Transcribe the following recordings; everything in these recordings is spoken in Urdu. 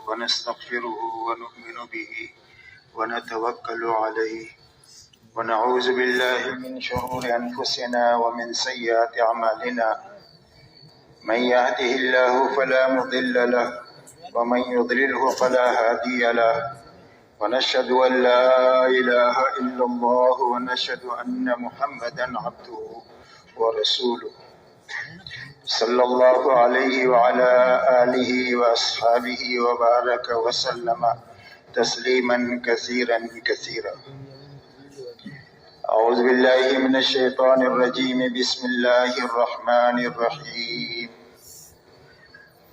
ونستغفره ونؤمن به ونتوكل عليه ونعوذ بالله من شرور أنفسنا ومن سيئات أعمالنا من يهده الله فلا مضل له ومن يضلله فلا هادي له ونشهد أن لا إله إلا الله ونشهد أن محمدا عبده ورسوله صلى الله عليه وعلى آله وأصحابه وبارك وسلم تسليما كثيرا كثيرا. أعوذ بالله من الشيطان الرجيم. بسم الله الرحمن الرحيم.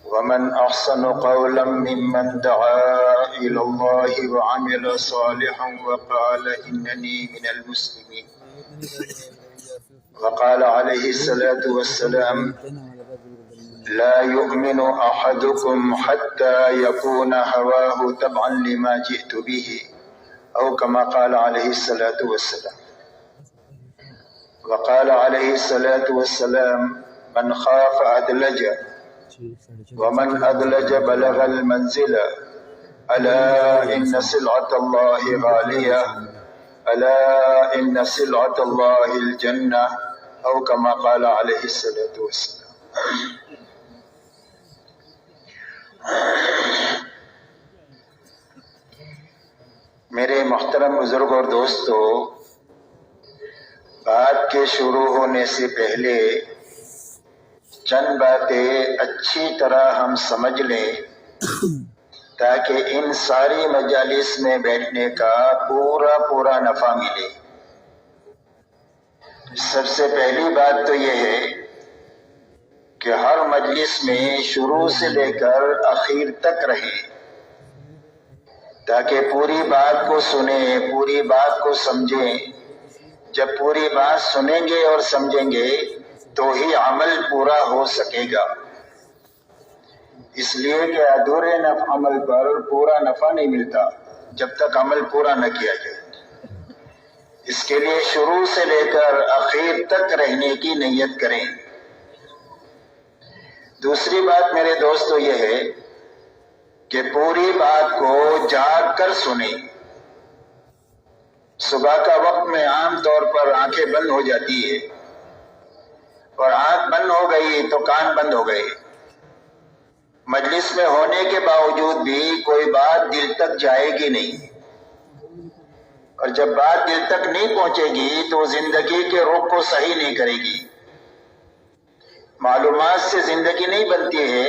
ومن أحسن قولا ممن دعا إلى الله وعمل صالحا وقال إنني من المسلمين. وقال عليه الصلاة والسلام لا يؤمن أحدكم حتى يكون هواه تبعا لما جئت به أو كما قال عليه الصلاة والسلام. وقال عليه الصلاة والسلام من خاف أدلج ومن أدلج بلغ المنزل ألا إن سلعة الله غالية ألا إن سلعة الله الجنة أو كما قال عليه الصلاة والسلام. میرے محترم بزرگ اور دوستو، بات کے شروع ہونے سے پہلے چند باتیں اچھی طرح ہم سمجھ لیں تاکہ ان ساری مجالس میں بیٹھنے کا پورا نفع ملے. سب سے پہلی بات تو یہ ہے کہ ہر مجلس میں شروع سے لے کر اخیر تک رہیں تاکہ پوری بات کو سنیں، پوری بات کو سمجھیں. جب پوری بات سنیں گے اور سمجھیں گے تو ہی عمل پورا ہو سکے گا. اس لیے کہ ادھورے عمل پر پورا نفع نہیں ملتا جب تک عمل پورا نہ کیا جائے. اس کے لیے شروع سے لے کر اخیر تک رہنے کی نیت کریں. دوسری بات میرے دوستو یہ ہے کہ پوری بات کو جاگ کر سنیں. صبح کا وقت میں عام طور پر آنکھیں بند ہو جاتی ہے اور آنکھ بند ہو گئی تو کان بند ہو گئے. مجلس میں ہونے کے باوجود بھی کوئی بات دل تک جائے گی نہیں، اور جب بات دل تک نہیں پہنچے گی تو زندگی کے رخ کو صحیح نہیں کرے گی. معلومات سے زندگی نہیں بنتی ہے،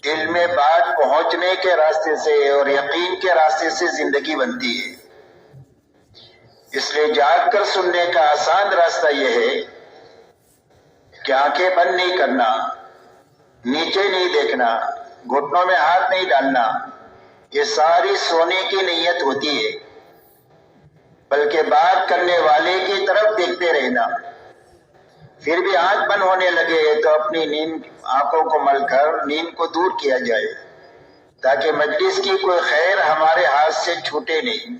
دل میں بات پہنچنے کے راستے سے اور یقین کے راستے سے زندگی بنتی ہے. اس لیے جاگ کر سننے کا آسان راستہ یہ ہے کہ آنکھیں بند نہیں کرنا، نیچے نہیں دیکھنا، گھٹنوں میں ہاتھ نہیں ڈالنا. یہ ساری سونے کی نیت ہوتی ہے، بلکہ بات کرنے والے کی طرف دیکھتے رہنا. پھر بھی آنکھ بند ہونے لگے تو اپنی نیند آنکھوں کو مل کر نیند کو دور کیا جائے تاکہ مجلس کی کوئی خیر ہمارے ہاتھ سے چھوٹے نہیں.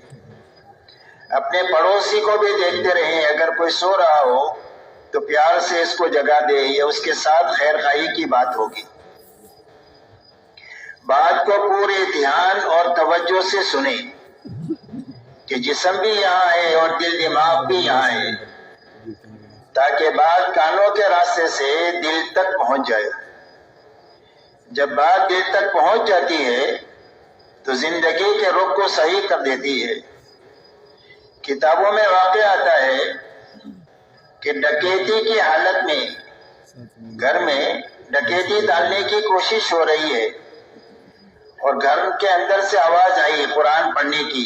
اپنے پڑوسی کو بھی دیکھتے رہیں، اگر کوئی سو رہا ہو تو پیار سے اس کو جگا دے، یا اس کے ساتھ خیر خواہی کی بات ہوگی. بات کو پورے دھیان اور توجہ سے سنیں کہ جسم بھی یہاں ہے اور دل دماغ بھی یہاں ہے، تاکہ بات کانوں کے راستے سے دل تک پہنچ جائے. جب بات دل تک پہنچ جاتی ہے تو زندگی کے رخ کو صحیح کر دیتی ہے. کتابوں میں واقع آتا ہے کہ ڈکیتی کی حالت میں گھر میں ڈکیتی ڈالنے کی کوشش ہو رہی ہے اور گھر کے اندر سے آواز آئی قرآن پڑھنے کی،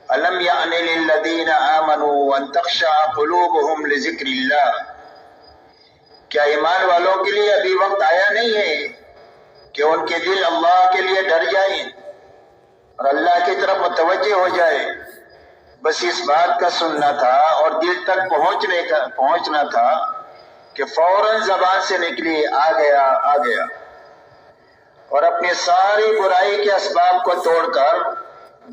أَلَمْ يَعْنِ لِلَّذِينَ آمَنُوا أَن تَخْشَعَ قُلُوبُهُمْ لِذِكْرِ اللَّهِ. کیا ایمان والوں کے لیے ابھی وقت آیا نہیں ہے کہ ان کے دل اللہ کے لیے ڈر جائیں اور اللہ کی طرف متوجہ ہو جائے؟ بس اس بات کا سننا تھا اور دل تک پہنچنا تھا کہ فوراً زبان سے نکلی آ گیا اور اپنی ساری برائی کے اسباب کو توڑ کر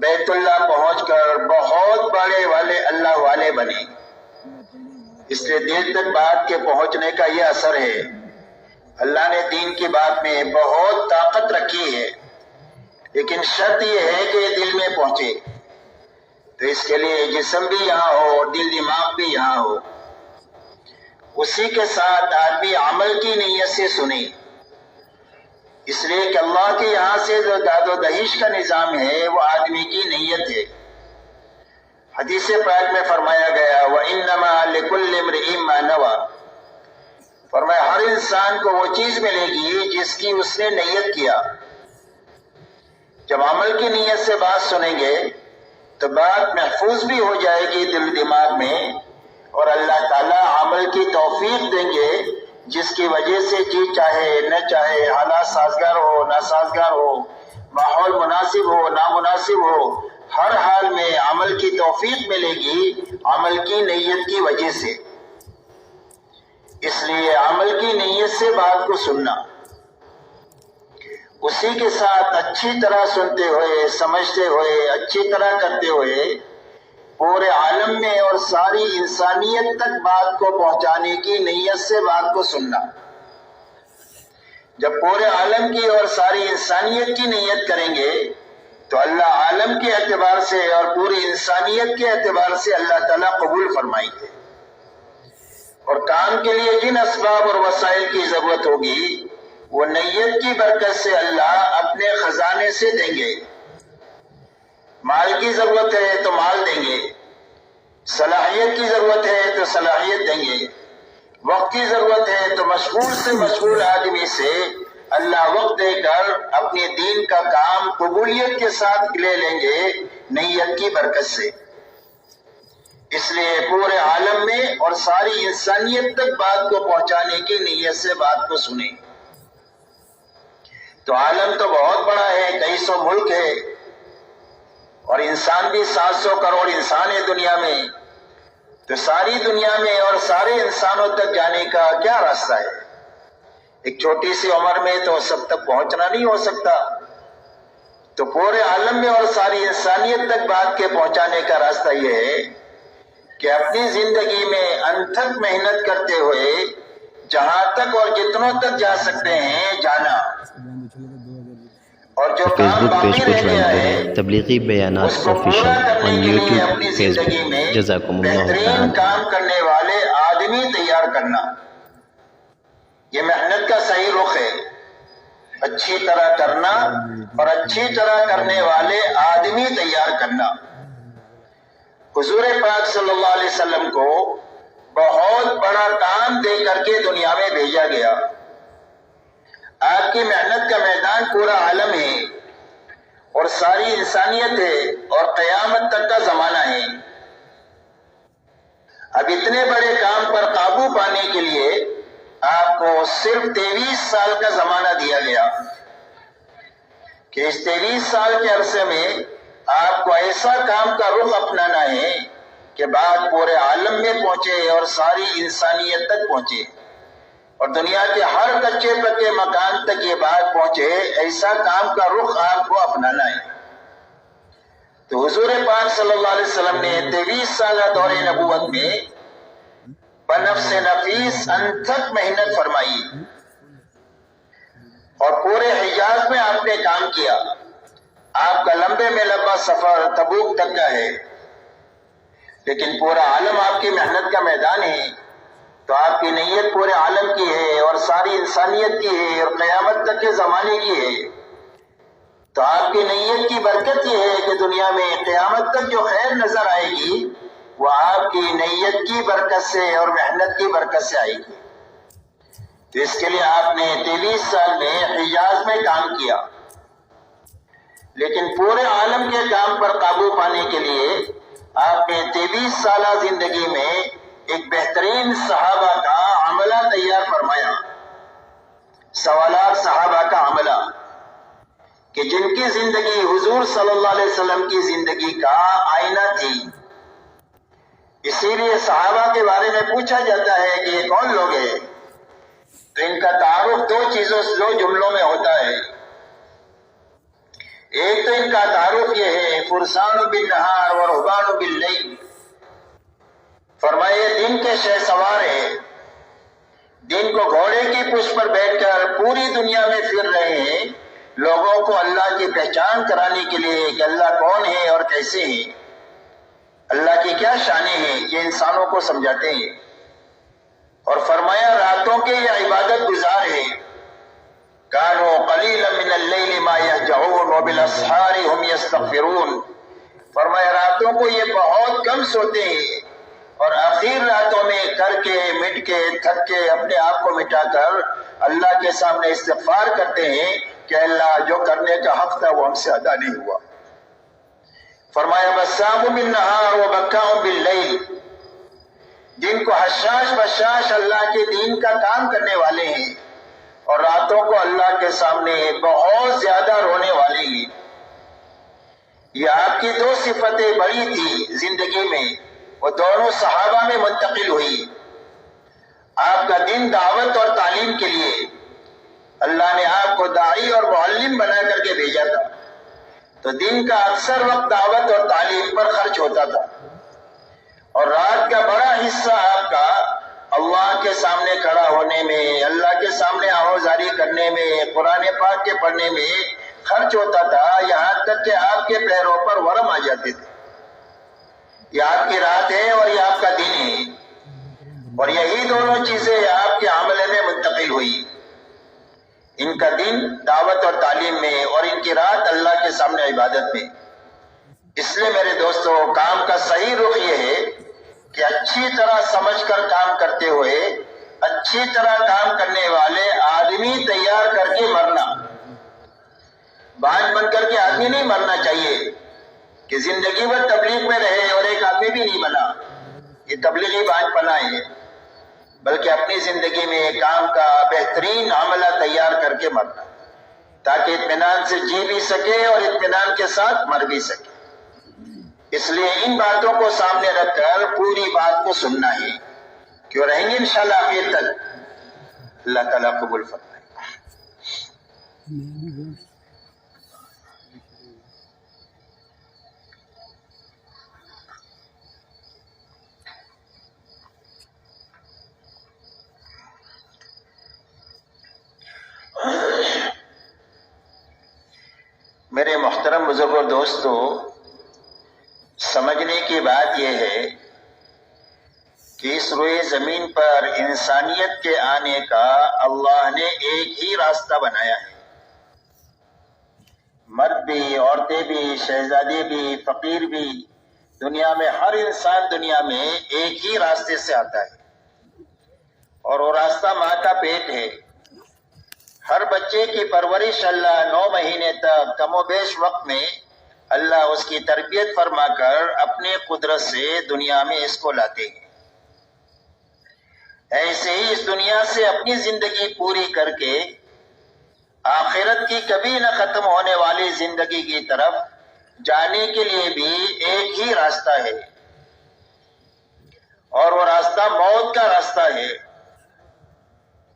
بیت اللہ پہنچ کر بہت بڑے والے اللہ والے بنے. اس لیے دل تک بات کے پہنچنے کا یہ اثر ہے. اللہ نے دین کی بات میں بہت طاقت رکھی ہے. لیکن شرط یہ ہے کہ یہ دل میں پہنچے. تو اس کے لیے جسم بھی یہاں ہو اور دل دماغ بھی یہاں ہو. اسی کے ساتھ آدمی عمل کی نیت سے سنے، اس لیے کہ اللہ کے یہاں سے جو داد و دہیش کا نظام ہے وہ آدمی کی نیت ہے. حدیث پاک میں فرمایا گیا وَإِنَّمَا لِكُلِّ امْرِئٍ مَّا نَوَىٰ، فرمایا ہر انسان کو وہ چیز ملے گی جس کی اس نے نیت کیا. جب عمل کی نیت سے بات سنیں گے تو بات محفوظ بھی ہو جائے گی دل دماغ میں، اور اللہ تعالیٰ عمل کی توفیق دیں گے جس کی وجہ سے جی چاہے نہ چاہے، حالات سازگار ہو ناسازگار ہو، ماحول مناسب ہو نامناسب ہو، ہر حال میں عمل کی توفیق ملے گی عمل کی نیت کی وجہ سے. اس لیے عمل کی نیت سے بات کو سننا، اسی کے ساتھ اچھی طرح سنتے ہوئے سمجھتے ہوئے اچھی طرح کرتے ہوئے پورے عالم میں اور ساری انسانیت تک بات کو پہنچانے کی نیت سے بات کو سننا. جب پورے عالم کی اور ساری انسانیت کی نیت کریں گے تو اللہ عالم کے اعتبار سے اور پوری انسانیت کے اعتبار سے اللہ تعالیٰ قبول فرمائیں گے. اور کام کے لیے جن اسباب اور وسائل کی ضرورت ہوگی وہ نیت کی برکت سے اللہ اپنے خزانے سے دیں گے. مال کی ضرورت ہے تو مال دیں گے، صلاحیت کی ضرورت ہے تو صلاحیت دیں گے، وقت کی ضرورت ہے تو مشغول سے مشغول آدمی سے اللہ وقت دے کر اپنے دین کا کام قبولیت کے ساتھ لے لیں گے نیت کی برکت سے. اس لیے پورے عالم میں اور ساری انسانیت تک بات کو پہنچانے کی نیت سے بات کو سنیں. تو عالم تو بہت بڑا ہے، کئی سو ملک ہے، اور انسان بھی 700 کروڑ انسان ہے دنیا میں. تو ساری دنیا میں اور سارے انسانوں تک جانے کا کیا راستہ ہے؟ ایک چھوٹی سی عمر میں تو سب تک پہنچنا نہیں ہو سکتا. تو پورے عالم میں اور ساری انسانیت تک بات کے پہنچانے کا راستہ یہ ہے کہ اپنی زندگی میں انتھک محنت کرتے ہوئے جہاں تک اور جتنوں تک جا سکتے ہیں جانا، اور جو فیس کام بک پیج باقی کو رہ جوائن گیا کریں، ہے تبلیغی بیانات اس کو آفیشیل پورا کرنے آن کے لیے یوٹیوب اپنی فیس زندگی بک. میں جزاکم اللہ بہترین تعالی. کام کرنے والے آدمی تیار کرنا، یہ محنت کا صحیح رخ ہے. اچھی طرح کرنا اور اچھی طرح کرنے والے آدمی تیار کرنا. حضور پاک صلی اللہ علیہ وسلم کو بہت بڑا کام دے کر کے دنیا میں بھیجا گیا. آپ کی محنت کا میدان پورا عالم ہے اور ساری انسانیت ہے اور قیامت تک کا زمانہ ہے. اب اتنے بڑے کام پر قابو پانے کے لیے آپ کو صرف 23 سال کا زمانہ دیا گیا کہ اس 23 سال کے عرصے میں آپ کو ایسا کام کا رخ اپنانا ہے کہ بات پورے عالم میں پہنچے اور ساری انسانیت تک پہنچے اور دنیا کے ہر کچے پکے مکان تک یہ بات پہنچے. ایسا کام کا رخ آپ کو اپنانا ہے. تو حضور پاک صلی اللہ علیہ وسلم نے 23 سالہ دور نبوت میں بنفس نفیس انتھک محنت فرمائی اور پورے حجاز میں آپ نے کام کیا. آپ کا لمبے میں لمبا سفر تبوک تک کا ہے، لیکن پورا عالم آپ کی محنت کا میدان ہے. تو آپ کی نیت پورے عالم کی ہے اور ساری انسانیت کی ہے اور قیامت تک کے زمانے کی ہے. تو آپ کی نیت کی برکت یہ ہے کہ دنیا میں قیامت تک جو خیر نظر آئے گی وہ آپ کی نیت کی برکت سے اور محنت کی برکت سے آئے گی. تو اس کے لیے آپ نے 23 سال میں حجاز میں کام کیا، لیکن پورے عالم کے کام پر قابو پانے کے لیے آپ نے 23 سالہ زندگی میں ایک بہترین صحابہ کا عملہ تیار فرمایا. سوالات صحابہ کا عملہ کہ جن کی زندگی حضور صلی اللہ علیہ وسلم کی زندگی کا آئینہ تھی. اسی لیے صحابہ کے بارے میں پوچھا جاتا ہے کہ یہ کون لوگ ہیں. تو ان کا تعارف دو جملوں میں ہوتا ہے. ایک تو ان کا تعارف یہ ہے فرسان بالنہار و رہبان باللیل، فرمائے دن کے شہ سوار ہے، دن کو گھوڑے کی پشت پر بیٹھ کر پوری دنیا میں پھر رہے ہیں، لوگوں کو اللہ کی پہچان کرانے کے لیے کہ اللہ کون ہے اور کیسے ہیں، اللہ کی کیا شانیں ہیں، یہ انسانوں کو سمجھاتے ہیں۔ اور فرمایا راتوں کے یہ عبادت گزار ہیں، کانوا قلیلا من اللیل ما یہجعون وبالاسحار هم یستغفرون، فرمایا راتوں کو یہ بہت کم سوتے ہیں اور آخر راتوں میں کر کے مٹ کے تھک کے اپنے آپ کو مٹا کر اللہ کے سامنے استغفار کرتے ہیں کہ اللہ جو کرنے کا حق تھا وہ ہم سے ادا نہیں ہوا۔ فرمایا بسام بالنہار وبکاء باللیل، دن کو حشاش بشاش اللہ کے دین کا کام کرنے والے ہیں اور راتوں کو اللہ کے سامنے بہت زیادہ رونے والے ہیں۔ یہ آپ کی دو صفتیں بڑی تھی زندگی میں، وہ دونوں صحابہ میں منتقل ہوئی۔ آپ کا دن دعوت اور تعلیم کے لیے، اللہ نے آپ کو داعی اور معلم بنا کر کے بھیجا تھا، تو دن کا اکثر وقت دعوت اور تعلیم پر خرچ ہوتا تھا، اور رات کا بڑا حصہ آپ کا اللہ کے سامنے کھڑا ہونے میں، اللہ کے سامنے آہوزاری کرنے میں، قرآن پاک کے پڑھنے میں خرچ ہوتا تھا، یہاں تک کہ آپ کے پیروں پر ورم آ جاتے تھے۔ یہ آپ کی رات ہے اور یہ آپ کا دن ہے، اور یہی دونوں چیزیں آپ کے عملے میں منتقل ہوئی، ان کا دن دعوت اور تعلیم میں اور ان کی رات اللہ کے سامنے عبادت میں۔ اس لیے میرے دوستو، کام کا صحیح رخ یہ ہے کہ اچھی طرح سمجھ کر کام کرتے ہوئے اچھی طرح کام کرنے والے آدمی تیار کر کے مرنا۔ بانج بن کر کے آدمی نہیں مرنا چاہیے کہ زندگی بھر تبلیغ میں رہے اور ایک آدمی بھی نہیں بنا، یہ تبلیغی بانج پنا ہے، بلکہ اپنی زندگی میں کام کا بہترین عملہ تیار کر کے مرنا، تاکہ اطمینان سے جی بھی سکے اور اطمینان کے ساتھ مر بھی سکے۔ اس لیے ان باتوں کو سامنے رکھ کر پوری بات کو سننا ہے، کیوں رہیں گے انشاءاللہ آخر تک۔ اللہ تعالیٰ قبول فرمائے۔ میرے محترم بزرگ اور دوستو، سمجھنے کی بات یہ ہے کہ اس روئے زمین پر انسانیت کے آنے کا اللہ نے ایک ہی راستہ بنایا ہے۔ مرد بھی، عورتیں بھی، شہزادے بھی، فقیر بھی، دنیا میں ہر انسان دنیا میں ایک ہی راستے سے آتا ہے، اور وہ راستہ ماں کا پیٹ ہے۔ ہر بچے کی پرورش اللہ 9 مہینے تک کم و بیش وقت میں اللہ اس کی تربیت فرما کر اپنے قدرت سے دنیا میں اس کو لاتے ہیں۔ ایسے ہی اس دنیا سے اپنی زندگی پوری کر کے آخرت کی کبھی نہ ختم ہونے والی زندگی کی طرف جانے کے لیے بھی ایک ہی راستہ ہے، اور وہ راستہ موت کا راستہ ہے۔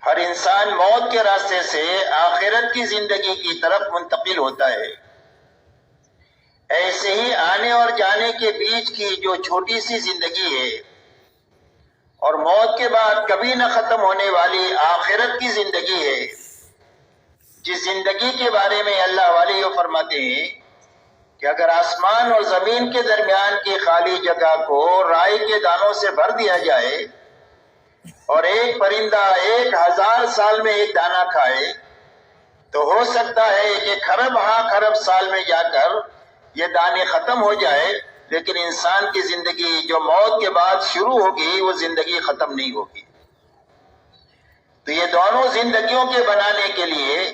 ہر انسان موت کے راستے سے آخرت کی زندگی کی طرف منتقل ہوتا ہے۔ ایسے ہی آنے اور جانے کے بیچ کی جو چھوٹی سی زندگی ہے اور موت کے بعد کبھی نہ ختم ہونے والی آخرت کی زندگی ہے، جس زندگی کے بارے میں اللہ والے یہ فرماتے ہیں کہ اگر آسمان اور زمین کے درمیان کی خالی جگہ کو رائی کے دانوں سے بھر دیا جائے اور ایک پرندہ 1000 سال میں ایک دانہ کھائے، تو ہو سکتا ہے کہ خرب خرب سال میں جا کر یہ دانے ختم ہو جائے، لیکن انسان کی زندگی جو موت کے بعد شروع ہوگی وہ زندگی ختم نہیں ہوگی۔ تو یہ دونوں زندگیوں کے بنانے کے لیے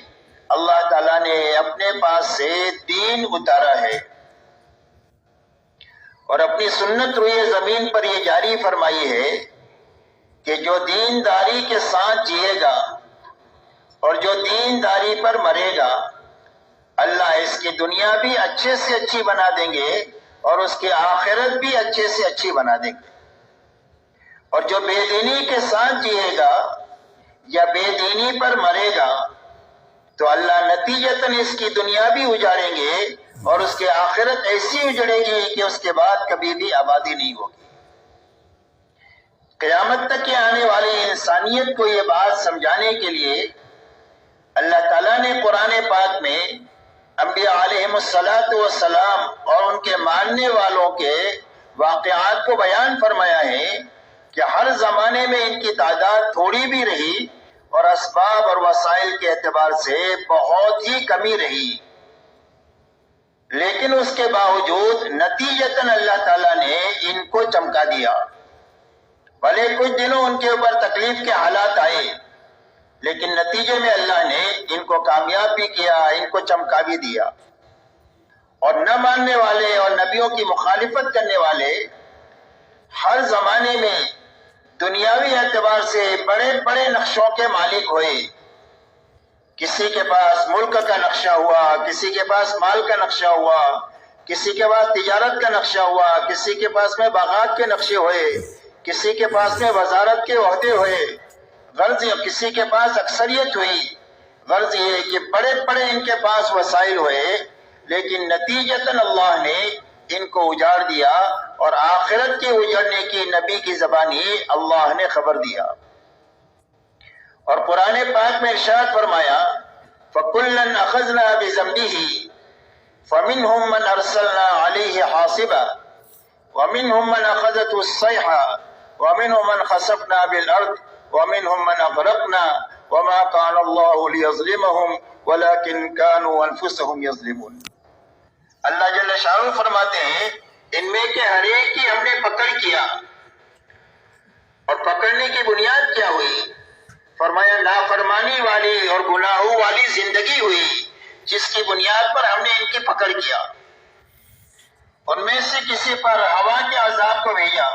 اللہ تعالیٰ نے اپنے پاس سے دین اتارا ہے، اور اپنی سنت روئے زمین پر یہ جاری فرمائی ہے کہ جو دینداری کے ساتھ جیے گا اور جو دینداری پر مرے گا، اللہ اس کی دنیا بھی اچھے سے اچھی بنا دیں گے اور اس کی آخرت بھی اچھے سے اچھی بنا دیں گے۔ اور جو بے دینی کے ساتھ جیے گا یا بے دینی پر مرے گا، تو اللہ نتیجتاً اس کی دنیا بھی اجاڑیں گے اور اس کی آخرت ایسی اجڑے گی کہ اس کے بعد کبھی بھی آبادی نہیں ہوگی۔ قیامت تک کے آنے والی انسانیت کو یہ بات سمجھانے کے لیے اللہ تعالیٰ نے قرآن پاک میں انبیاء علیہم السلام اور ان کے ماننے والوں کے واقعات کو بیان فرمایا ہے کہ ہر زمانے میں ان کی تعداد تھوڑی بھی رہی اور اسباب اور وسائل کے اعتبار سے بہت ہی کمی رہی، لیکن اس کے باوجود نتیجتاً اللہ تعالیٰ نے ان کو چمکا دیا۔ بھلے کچھ دنوں ان کے اوپر تکلیف کے حالات آئے، لیکن نتیجے میں اللہ نے ان کو کامیاب بھی کیا، ان کو چمکا بھی دیا۔ اور نہ ماننے والے اور نبیوں کی مخالفت کرنے والے ہر زمانے میں دنیاوی اعتبار سے بڑے بڑے نقشوں کے مالک ہوئے۔ کسی کے پاس ملک کا نقشہ ہوا، کسی کے پاس مال کا نقشہ ہوا، کسی کے پاس تجارت کا نقشہ ہوا، کسی کے پاس میں باغات کے نقشے ہوئے، کسی کے پاس میں وزارت کے عہدے ہوئے، غرض کسی کے پاس اکثریت ہوئی۔ غرض یہ کہ بڑے بڑے ان کے پاس وسائل ہوئے، لیکن نتیجتاً اللہ نے ان کو اجاڑ دیا، اور آخرت کے اجڑنے کی نبی کی زبانی اللہ نے خبر دیا۔ اور قرآن پاک میں ارشاد فرمایا فَكُلًّا أَخَذْنَا بِذَنبِهِ فَمِنْهُمْ مَنْ أَرْسَلْنَا عَلَيْهِ حَاصِبًا وَمِنْهُمْ مَنْ أَخَذَتْهُ الصَّيْحَةُ وَمِنْهُمْ مَنْ خَسَفْنَا بِالْأَرْضِ وَمِنْهُمْ مَنْ أَغْرَقْنَا وَمَا كَانَ اللَّهُ لِيَظْلِمَهُمْ وَلَكِنْ كَانُوا أَنفُسَهُمْ يَظْلِمُونَ۔ اللہ جل شانہ فرماتے ہیں ان میں کے ہر ایک کی ہم نے پکڑ کیا، اور پکڑنے کی بنیاد کیا ہوئی؟ فرمایا نافرمانی والی اور گناہوں والی زندگی ہوئی، جس کی بنیاد پر ہم نے ان کی پکڑ کیا۔ ان میں سے کسی پر ہوا کے عذاب کو بھیجا،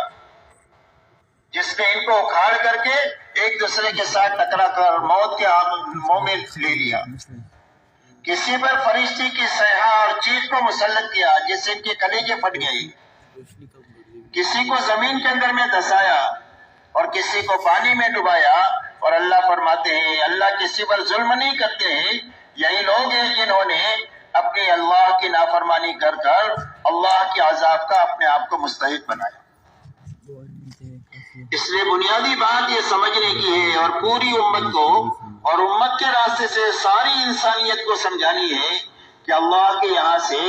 جس نے ان کو اکھاڑ کر کے ایک دوسرے کے ساتھ ٹکرا کر موت کے منہ میں لے لیا۔ کسی پر فرشتے کی صیحہ اور چیخ کو مسلط کیا، جس سے ان کے کلیجے پھٹ گئے۔ کسی کو زمین کے اندر میں دھسایا اور کسی کو پانی میں ڈبایا۔ اور اللہ فرماتے ہیں اللہ کسی پر ظلم نہیں کرتے ہیں، یہی لوگ ہیں جنہوں نے اپنی اللہ کی نافرمانی کر کر اللہ کے عذاب کا اپنے آپ کو مستحق بنایا۔ اس لیے بنیادی بات یہ سمجھنے کی ہے اور پوری امت کو اور امت کے راستے سے ساری انسانیت کو سمجھانی ہے کہ اللہ کے یہاں سے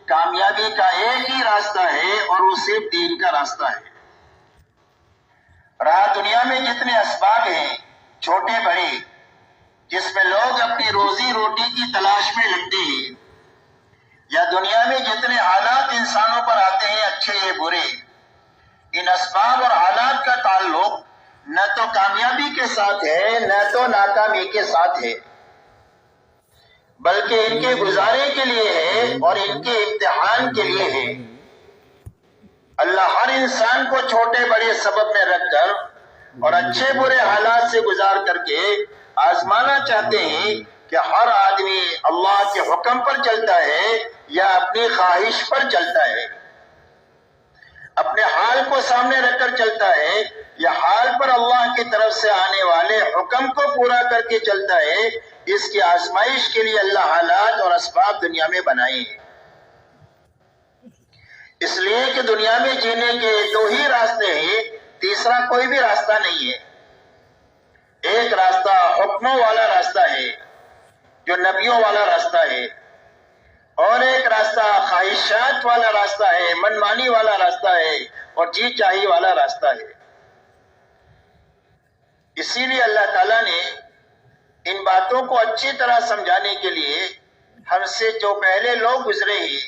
کامیابی کا ایک ہی راستہ ہے، اور وہ صرف دین کا راستہ ہے۔ رہا دنیا میں جتنے اسباب ہیں چھوٹے بڑے، جس میں لوگ اپنی روزی روٹی کی تلاش میں لگتے ہیں، یا دنیا میں جتنے حالات انسانوں پر آتے ہیں اچھے یا برے، ان اسباب اور حالات کا تعلق نہ تو کامیابی کے ساتھ ہے نہ تو ناکامی کے ساتھ ہے، بلکہ ان کے گزارے کے لیے ہے اور ان کے امتحان کے لیے ہے۔ اللہ ہر انسان کو چھوٹے بڑے سبب میں رکھ کر اور اچھے برے حالات سے گزار کر کے آزمانا چاہتے ہیں کہ ہر آدمی اللہ کے حکم پر چلتا ہے یا اپنی خواہش پر چلتا ہے، اپنے حال کو سامنے رکھ کر چلتا ہے یا حال پر اللہ کی طرف سے آنے والے حکم کو پورا کر کے چلتا ہے۔ اس کی آزمائش کے لیے اللہ حالات اور اسباب دنیا میں بنائے ہیں، اس لیے کہ دنیا میں جینے کے دو ہی راستے ہیں، تیسرا کوئی بھی راستہ نہیں ہے۔ ایک راستہ حکموں والا راستہ ہے جو نبیوں والا راستہ ہے، اور ایک راستہ خواہشات والا راستہ ہے، من مانی والا راستہ ہے، اور جی چاہی والا راستہ ہے۔ اسی لیے اللہ تعالیٰ نے ان باتوں کو اچھی طرح سمجھانے کے لیے ہم سے جو پہلے لوگ گزرے ہیں،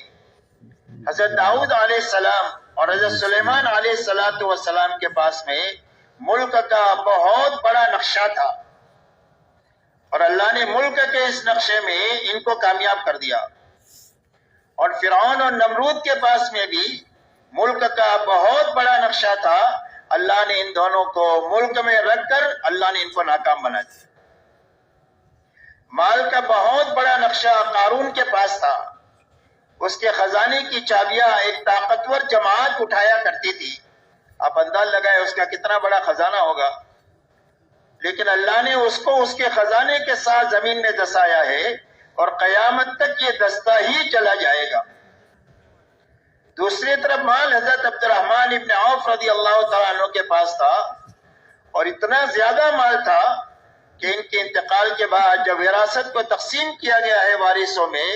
حضرت داؤد علیہ السلام اور حضرت سلیمان علیہ السلام کے پاس میں ملک کا بہت بڑا نقشہ تھا، اور اللہ نے ملک کے اس نقشے میں ان کو کامیاب کر دیا۔ اور فرعون اور نمرود کے پاس میں بھی ملک کا بہت بڑا نقشہ تھا، اللہ نے ان دونوں کو ملک میں رکھ کر اللہ نے ان کو ناکام بنا دیا۔ مال کا بہت بڑا نقشہ قارون کے پاس تھا، اس کے خزانے کی چابیاں ایک طاقتور جماعت اٹھایا کرتی تھی، آپ انداز لگائے اس کا کتنا بڑا خزانہ ہوگا، لیکن اللہ نے اس کو اس کے خزانے کے ساتھ زمین میں دسایا ہے، اور قیامت تک یہ دستہ ہی چلا جائے گا۔ دوسری طرف مال حضرت عبد الرحمن ابن عوف رضی اللہ تعالیٰ عنہ کے پاس تھا، اور اتنا زیادہ مال تھا کہ ان کے انتقال کے بعد جب وراثت کو تقسیم کیا گیا ہے وارثوں میں،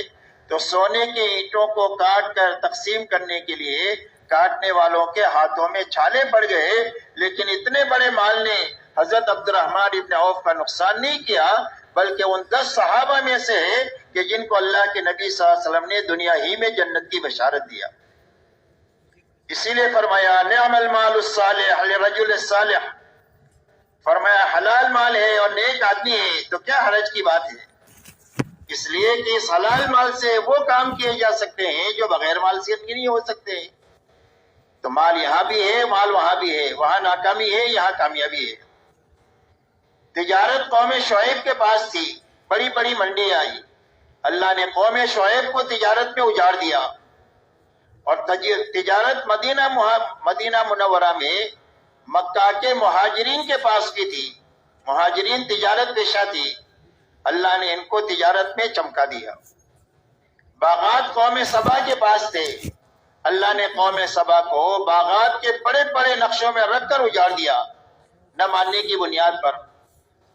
تو سونے کی اینٹوں کو کاٹ کر تقسیم کرنے کے لیے کاٹنے والوں کے ہاتھوں میں چھالے پڑ گئے، لیکن اتنے بڑے مال نے حضرت عبد الرحمن ابن عوف کا نقصان نہیں کیا، بلکہ ان 10 صحابہ میں سے ہے کہ جن کو اللہ کے نبی صلی اللہ علیہ وسلم نے دنیا ہی میں جنت کی بشارت دیا۔ اسی لیے فرمایا نعم المال الصالح لرجل الصالح، فرمایا حلال مال ہے اور نیک آدمی ہے تو کیا حرج کی بات ہے، اس لیے کہ اس حلال مال سے وہ کام کیے جا سکتے ہیں جو بغیر مال سے نہیں ہو سکتے۔ تو مال یہاں بھی ہے، مال وہاں بھی ہے، وہاں ناکامی ہے، یہاں کامیابی ہے۔ تجارت قوم شعیب کے پاس تھی، بڑی بڑی منڈی آئی، اللہ نے قوم شعیب کو تجارت میں اجاڑ دیا، اور تجارت مدینہ منورہ میں مکہ کے مہاجرین کے پاس کی تھی، مہاجرین تجارت پیشہ تھی، اللہ نے ان کو تجارت میں چمکا دیا۔ باغات قوم سبا کے پاس تھے، اللہ نے قوم سبا کو باغات کے بڑے بڑے نقشوں میں رکھ کر اجاڑ دیا، نہ ماننے کی بنیاد پر۔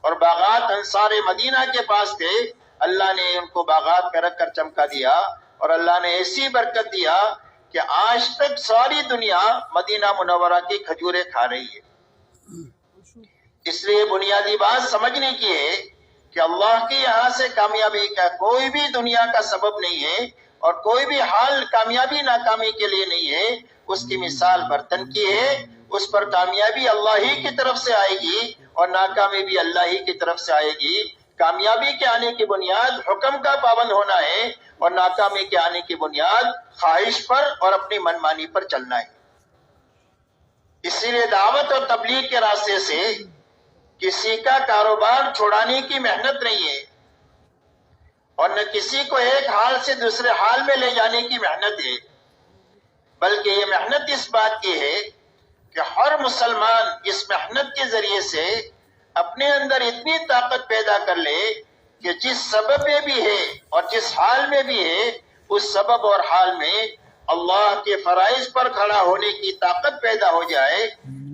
اور باغات انصار مدینہ کے پاس تھے، اللہ نے ان کو باغات میں رکھ کر چمکا دیا، اور اللہ نے ایسی برکت دیا کہ آج تک ساری دنیا مدینہ منورہ کی کھجوریں کھا رہی ہے۔ اس لیے بنیادی بات سمجھنے کی ہے کہ اللہ کے یہاں سے کامیابی کا کوئی بھی دنیا کا سبب نہیں ہے، اور کوئی بھی حال کامیابی ناکامی کے لیے نہیں ہے۔ اس کی مثال برتن کی ہے، اس پر کامیابی اللہ ہی کی طرف سے آئے گی اور ناکامی بھی اللہ ہی کی طرف سے آئے گی۔ کامیابی کے آنے کی بنیاد حکم کا پابند ہونا ہے، اور ناکامی کے آنے کی بنیاد خواہش پر اور اپنی منمانی پر چلنا ہے۔ اسی لیے دعوت اور تبلیغ کے راستے سے کسی کا کاروبار چھوڑانے کی محنت نہیں ہے، اور نہ کسی کو ایک حال سے دوسرے حال میں لے جانے کی محنت ہے، بلکہ یہ محنت اس بات کی ہے کہ ہر مسلمان اس محنت کے ذریعے سے اپنے اندر اتنی طاقت پیدا کر لے کہ جس سبب میں بھی ہے اور جس حال میں بھی ہے، اس سبب اور حال میں اللہ کے فرائض پر کھڑا ہونے کی طاقت پیدا ہو جائے،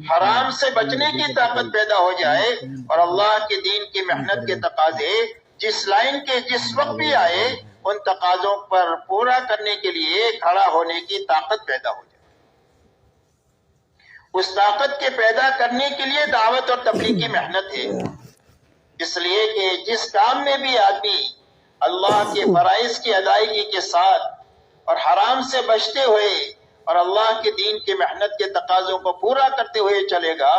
حرام سے بچنے کی طاقت پیدا ہو جائے، اور اللہ کے دین کی محنت کے تقاضے جس لائن کے جس وقت بھی آئے ان تقاضوں پر پورا کرنے کے لیے کھڑا ہونے کی طاقت پیدا ہو جائے۔ اس طاقت کے پیدا کرنے کے لیے دعوت اور تبلیغ کی محنت ہے، اس لیے کہ جس کام میں بھی آدمی اللہ کے فرائض کی ادائیگی کے ساتھ اور حرام سے بچتے ہوئے اور اللہ کے دین کی محنت کے تقاضوں کو پورا کرتے ہوئے چلے گا،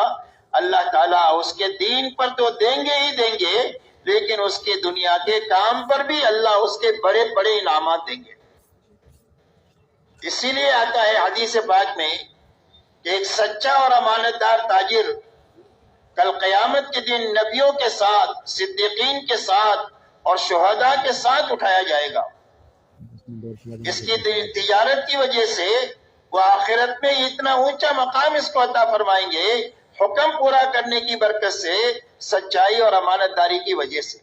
اللہ تعالیٰ اس کے دین پر تو دیں گے ہی دیں گے، لیکن اس کے دنیا کے کام پر بھی اللہ اس کے بڑے بڑے انعامات دیں گے۔ اسی لیے آتا ہے حدیث پاک میں کہ ایک سچا اور امانت دار تاجر کل قیامت کے دن نبیوں کے ساتھ، صدیقین کے ساتھ اور شہداء کے ساتھ اٹھایا جائے گا۔ اس کی تجارت کی وجہ سے وہ آخرت میں اتنا اونچا مقام اس کو عطا فرمائیں گے، حکم پورا کرنے کی برکت سے، سچائی اور امانت داری کی وجہ سے۔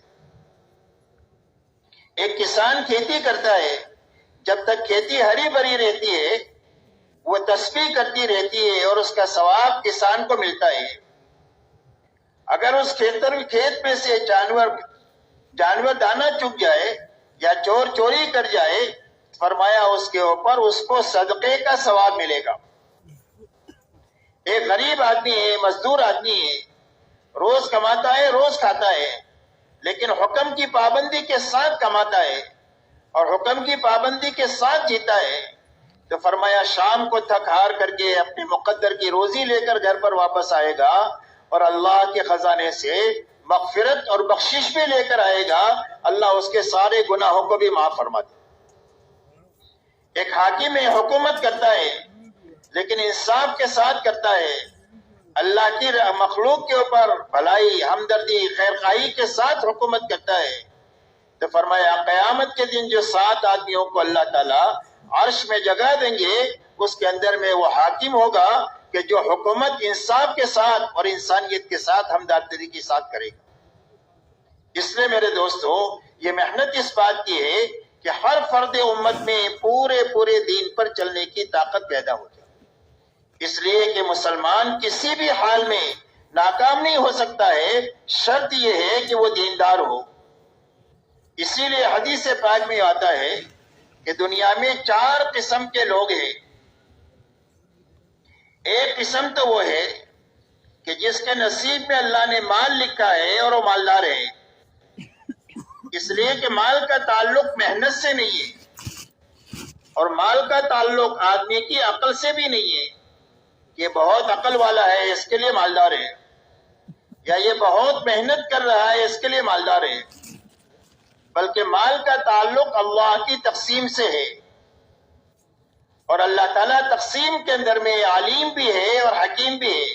ایک کسان کھیتی کرتا ہے، جب تک کھیتی ہری بھری رہتی ہے وہ تسبیح کرتی رہتی ہے اور اس کا ثواب کسان کو ملتا ہے۔ اگر اس کھیت میں سے جانور دانہ چگ جائے یا چور چوری کر جائے، فرمایا اس کے اوپر اس کو صدقے کا ثواب ملے گا۔ ایک غریب آدمی ہے، مزدور آدمی ہے، روز کماتا ہے، روز کھاتا ہے، لیکن حکم کی پابندی کے ساتھ کماتا ہے اور حکم کی پابندی کے ساتھ جیتا ہے، تو فرمایا شام کو تھک ہار کر کے اپنے مقدر کی روزی لے کر گھر پر واپس آئے گا اور اللہ کے خزانے سے مغفرت اور بخشش بھی لے کر آئے گا، اللہ اس کے سارے گناہوں کو بھی معاف فرما دے۔ ایک حاکم حکومت کرتا ہے لیکن انصاف کے ساتھ کرتا ہے، اللہ کی مخلوق کے اوپر بھلائی، ہمدردی، خیرخواہی کے ساتھ حکومت کرتا ہے، تو فرمایا قیامت کے دن جو 7 آدمیوں کو اللہ تعالیٰ عرش میں جگہ دیں گے، اس کے اندر میں وہ حاکم ہوگا کہ جو حکومت انصاف کے ساتھ اور انسانیت کے ساتھ ہمدردی کے ساتھ کرے گا۔ اس لیے میرے دوستو، یہ محنت اس بات کی ہے کہ ہر فرد امت میں پورے دین پر چلنے کی طاقت پیدا ہو جائے، اس لیے کہ مسلمان کسی بھی حال میں ناکام نہیں ہو سکتا ہے، شرط یہ ہے کہ وہ دیندار ہو۔ اسی لیے حدیث پاک میں آتا ہے کہ دنیا میں 4 قسم کے لوگ ہیں۔ ایک قسم تو وہ ہے کہ جس کے نصیب میں اللہ نے مال لکھا ہے اور وہ مالدار ہے، اس لیے کہ مال کا تعلق محنت سے نہیں ہے، اور مال کا تعلق آدمی کی عقل سے بھی نہیں ہے، یہ بہت عقل والا ہے اس کے لیے مالدار ہے، یا یہ بہت محنت کر رہا ہے اس کے لیے مالدار ہے، بلکہ مال کا تعلق اللہ کی تقسیم سے ہے، اور اللہ تعالیٰ تقسیم کے اندر میں علیم بھی ہے اور حکیم بھی ہے،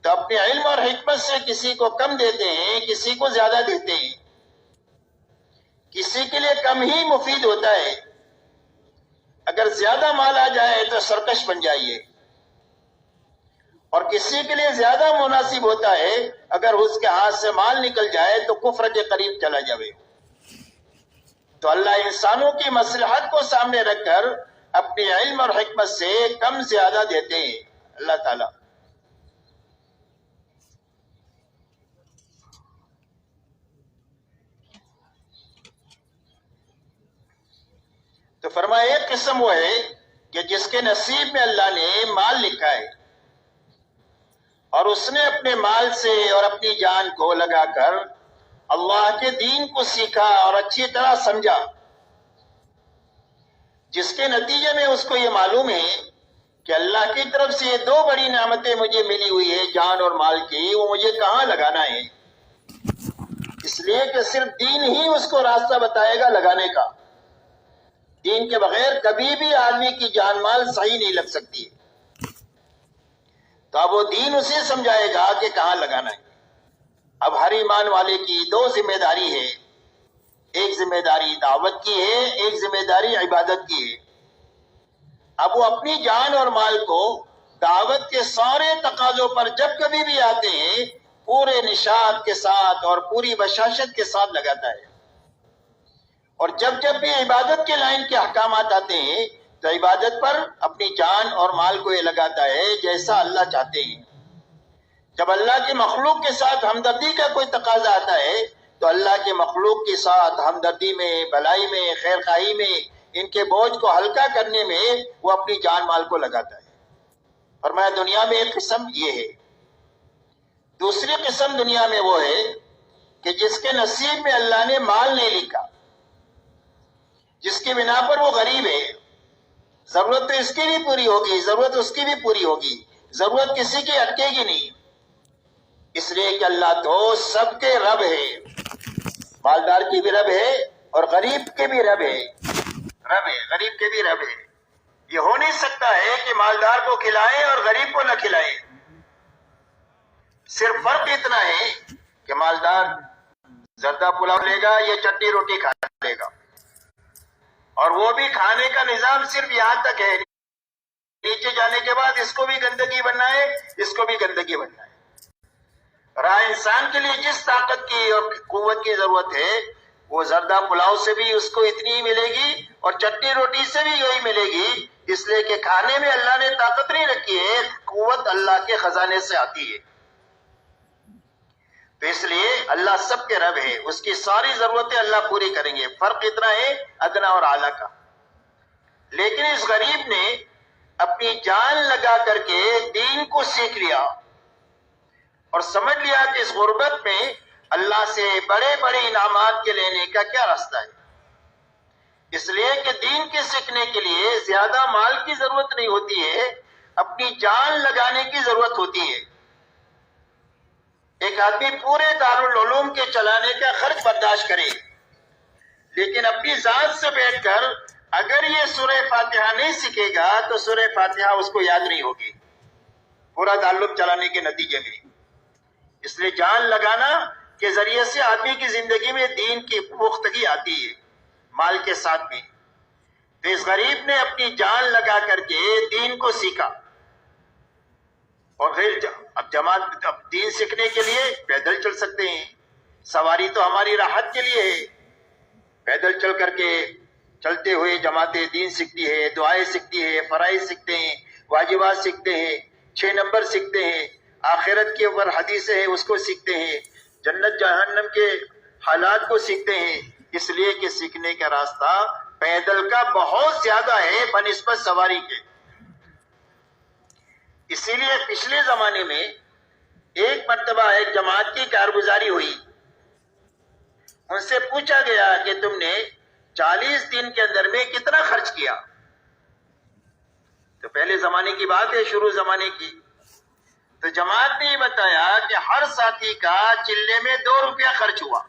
تو اپنے علم اور حکمت سے کسی کو کم دیتے ہیں، کسی کو زیادہ دیتے ہیں، کسی کے لیے کم ہی مفید ہوتا ہے، اگر زیادہ مال آ جائے تو سرکش بن جائیے، اور کسی کے لیے زیادہ مناسب ہوتا ہے اگر اس کے ہاتھ سے مال نکل جائے تو کفر کے قریب چلا جائے۔ تو اللہ انسانوں کی مصلحت کو سامنے رکھ کر اپنے علم اور حکمت سے کم زیادہ دیتے ہیں اللہ تعالیٰ۔ تو فرمایا ایک قسم وہ ہے کہ جس کے نصیب میں اللہ نے مال لکھا ہے اور اس نے اپنے مال سے اور اپنی جان کو لگا کر اللہ کے دین کو سیکھا اور اچھی طرح سمجھا، جس کے نتیجے میں اس کو یہ معلوم ہے کہ اللہ کی طرف سے یہ 2 بڑی نعمتیں مجھے ملی ہوئی ہے، جان اور مال کی، وہ مجھے کہاں لگانا ہے، اس لیے کہ صرف دین ہی اس کو راستہ بتائے گا لگانے کا۔ دین کے بغیر کبھی بھی آدمی کی جان مال صحیح نہیں لگ سکتی، تو اب وہ دین اسے سمجھائے گا کہ کہاں لگانا ہے۔ اب ہر ایمان والے کی 2 ذمہ داری ہے، ایک ذمہ داری دعوت کی ہے، ایک ذمہ داری عبادت کی ہے۔ اب وہ اپنی جان اور مال کو دعوت کے سارے تقاضوں پر جب کبھی بھی آتے ہیں پورے نشاط کے ساتھ اور پوری بشاشت کے ساتھ لگاتا ہے، اور جب جب بھی عبادت کے لائن کے احکامات آتے ہیں تو عبادت پر اپنی جان اور مال کو یہ لگاتا ہے جیسا اللہ چاہتے ہیں۔ جب اللہ کی مخلوق کے ساتھ ہمدردی کا کوئی تقاضا آتا ہے تو اللہ کے مخلوق کے ساتھ ہمدردی میں، بھلائی میں، خیر خواہی میں، ان کے بوجھ کو ہلکا کرنے میں وہ اپنی جان مال کو لگاتا ہے۔ فرمایا دنیا میں ایک قسم یہ ہے۔ دوسری قسم دنیا میں وہ ہے کہ جس کے نصیب میں اللہ نے مال نہیں لکھا، جس کی بنا پر وہ غریب ہے، ضرورت تو اس کی بھی پوری ہوگی، ضرورت اس کی بھی پوری ہوگی، ضرورت کسی کی اٹکے گی نہیں، اس لیے کہ اللہ تو سب کے رب ہے، مالدار کی بھی رب ہے اور غریب کے بھی رب ہے، غریب کے بھی رب ہے۔ یہ ہو نہیں سکتا ہے کہ مالدار کو کھلائے اور غریب کو نہ کھلائے، صرف فرق اتنا ہے کہ مالدار زردہ پلاؤ لے گا یا چٹنی روٹی کھا لے گا، اور وہ بھی کھانے کا نظام صرف یہاں تک ہے، نیچے جانے کے بعد اس کو بھی گندگی بننا ہے، اس کو بھی گندگی بننا ہے۔ رہا انسان کے لیے جس طاقت کی اور قوت کی ضرورت ہے وہ زردہ پلاؤ سے بھی اس کو اتنی ہی ملے گی اور چٹنی روٹی سے بھی یہی ملے گی، اس لیے کہ کھانے میں اللہ نے طاقت نہیں رکھی ہے، قوت اللہ کے خزانے سے آتی ہے۔ تو اس لیے اللہ سب کے رب ہے، اس کی ساری ضرورتیں اللہ پوری کریں گے، فرق اتنا ہے ادنا اور اعلیٰ کا۔ لیکن اس غریب نے اپنی جان لگا کر کے دین کو سیکھ لیا اور سمجھ لیا کہ اس غربت میں اللہ سے بڑے بڑے انعامات کے لینے کا کیا راستہ ہے، اس لیے کہ دین کے سیکھنے کے لیے زیادہ مال کی ضرورت نہیں ہوتی ہے، اپنی جان لگانے کی ضرورت ہوتی ہے۔ ایک آدمی پورے دارالعلوم کے چلانے کا خرچ برداشت کرے، لیکن اپنی ذات سے بیٹھ کر اگر یہ سورہ فاتحہ نہیں سیکھے گا تو سورہ فاتحہ اس کو یاد نہیں ہوگی پورا دارالعلوم چلانے کے نتیجے میں۔ اس لیے جان لگانا کے ذریعے سے آدمی کی زندگی میں دین کی پختگی آتی ہے مال کے ساتھ میں۔ تو اس غریب نے اپنی جان لگا کر کے دین کو سیکھا، اور اب دین سیکھنے کے لیے پیدل چل سکتے ہیں، سواری تو ہماری راحت کے لیے ہے، پیدل چل کر کے چلتے ہوئے جماعتیں دین سیکھتی ہے، دعائیں سیکھتی ہے، فرائض سیکھتے ہیں، واجبات سیکھتے ہیں، 6 نمبر سیکھتے ہیں، آخرت کے اوپر حدیثیں ہیں اس کو سیکھتے ہیں، جنت جہنم کے حالات کو سیکھتے ہیں، اس لیے کہ سیکھنے کا راستہ پیدل کا بہت زیادہ ہے بنسبت سواری کے۔ اسی لیے پچھلے زمانے میں ایک مرتبہ ایک جماعت کی کارگزاری ہوئی، ان سے پوچھا گیا کہ تم نے 40 دن کے اندر میں کتنا خرچ کیا؟ تو پہلے زمانے کی بات ہے، شروع زمانے کی، تو جماعت نے یہ بتایا کہ ہر ساتھی کا چلے میں 2 روپیہ خرچ ہوا۔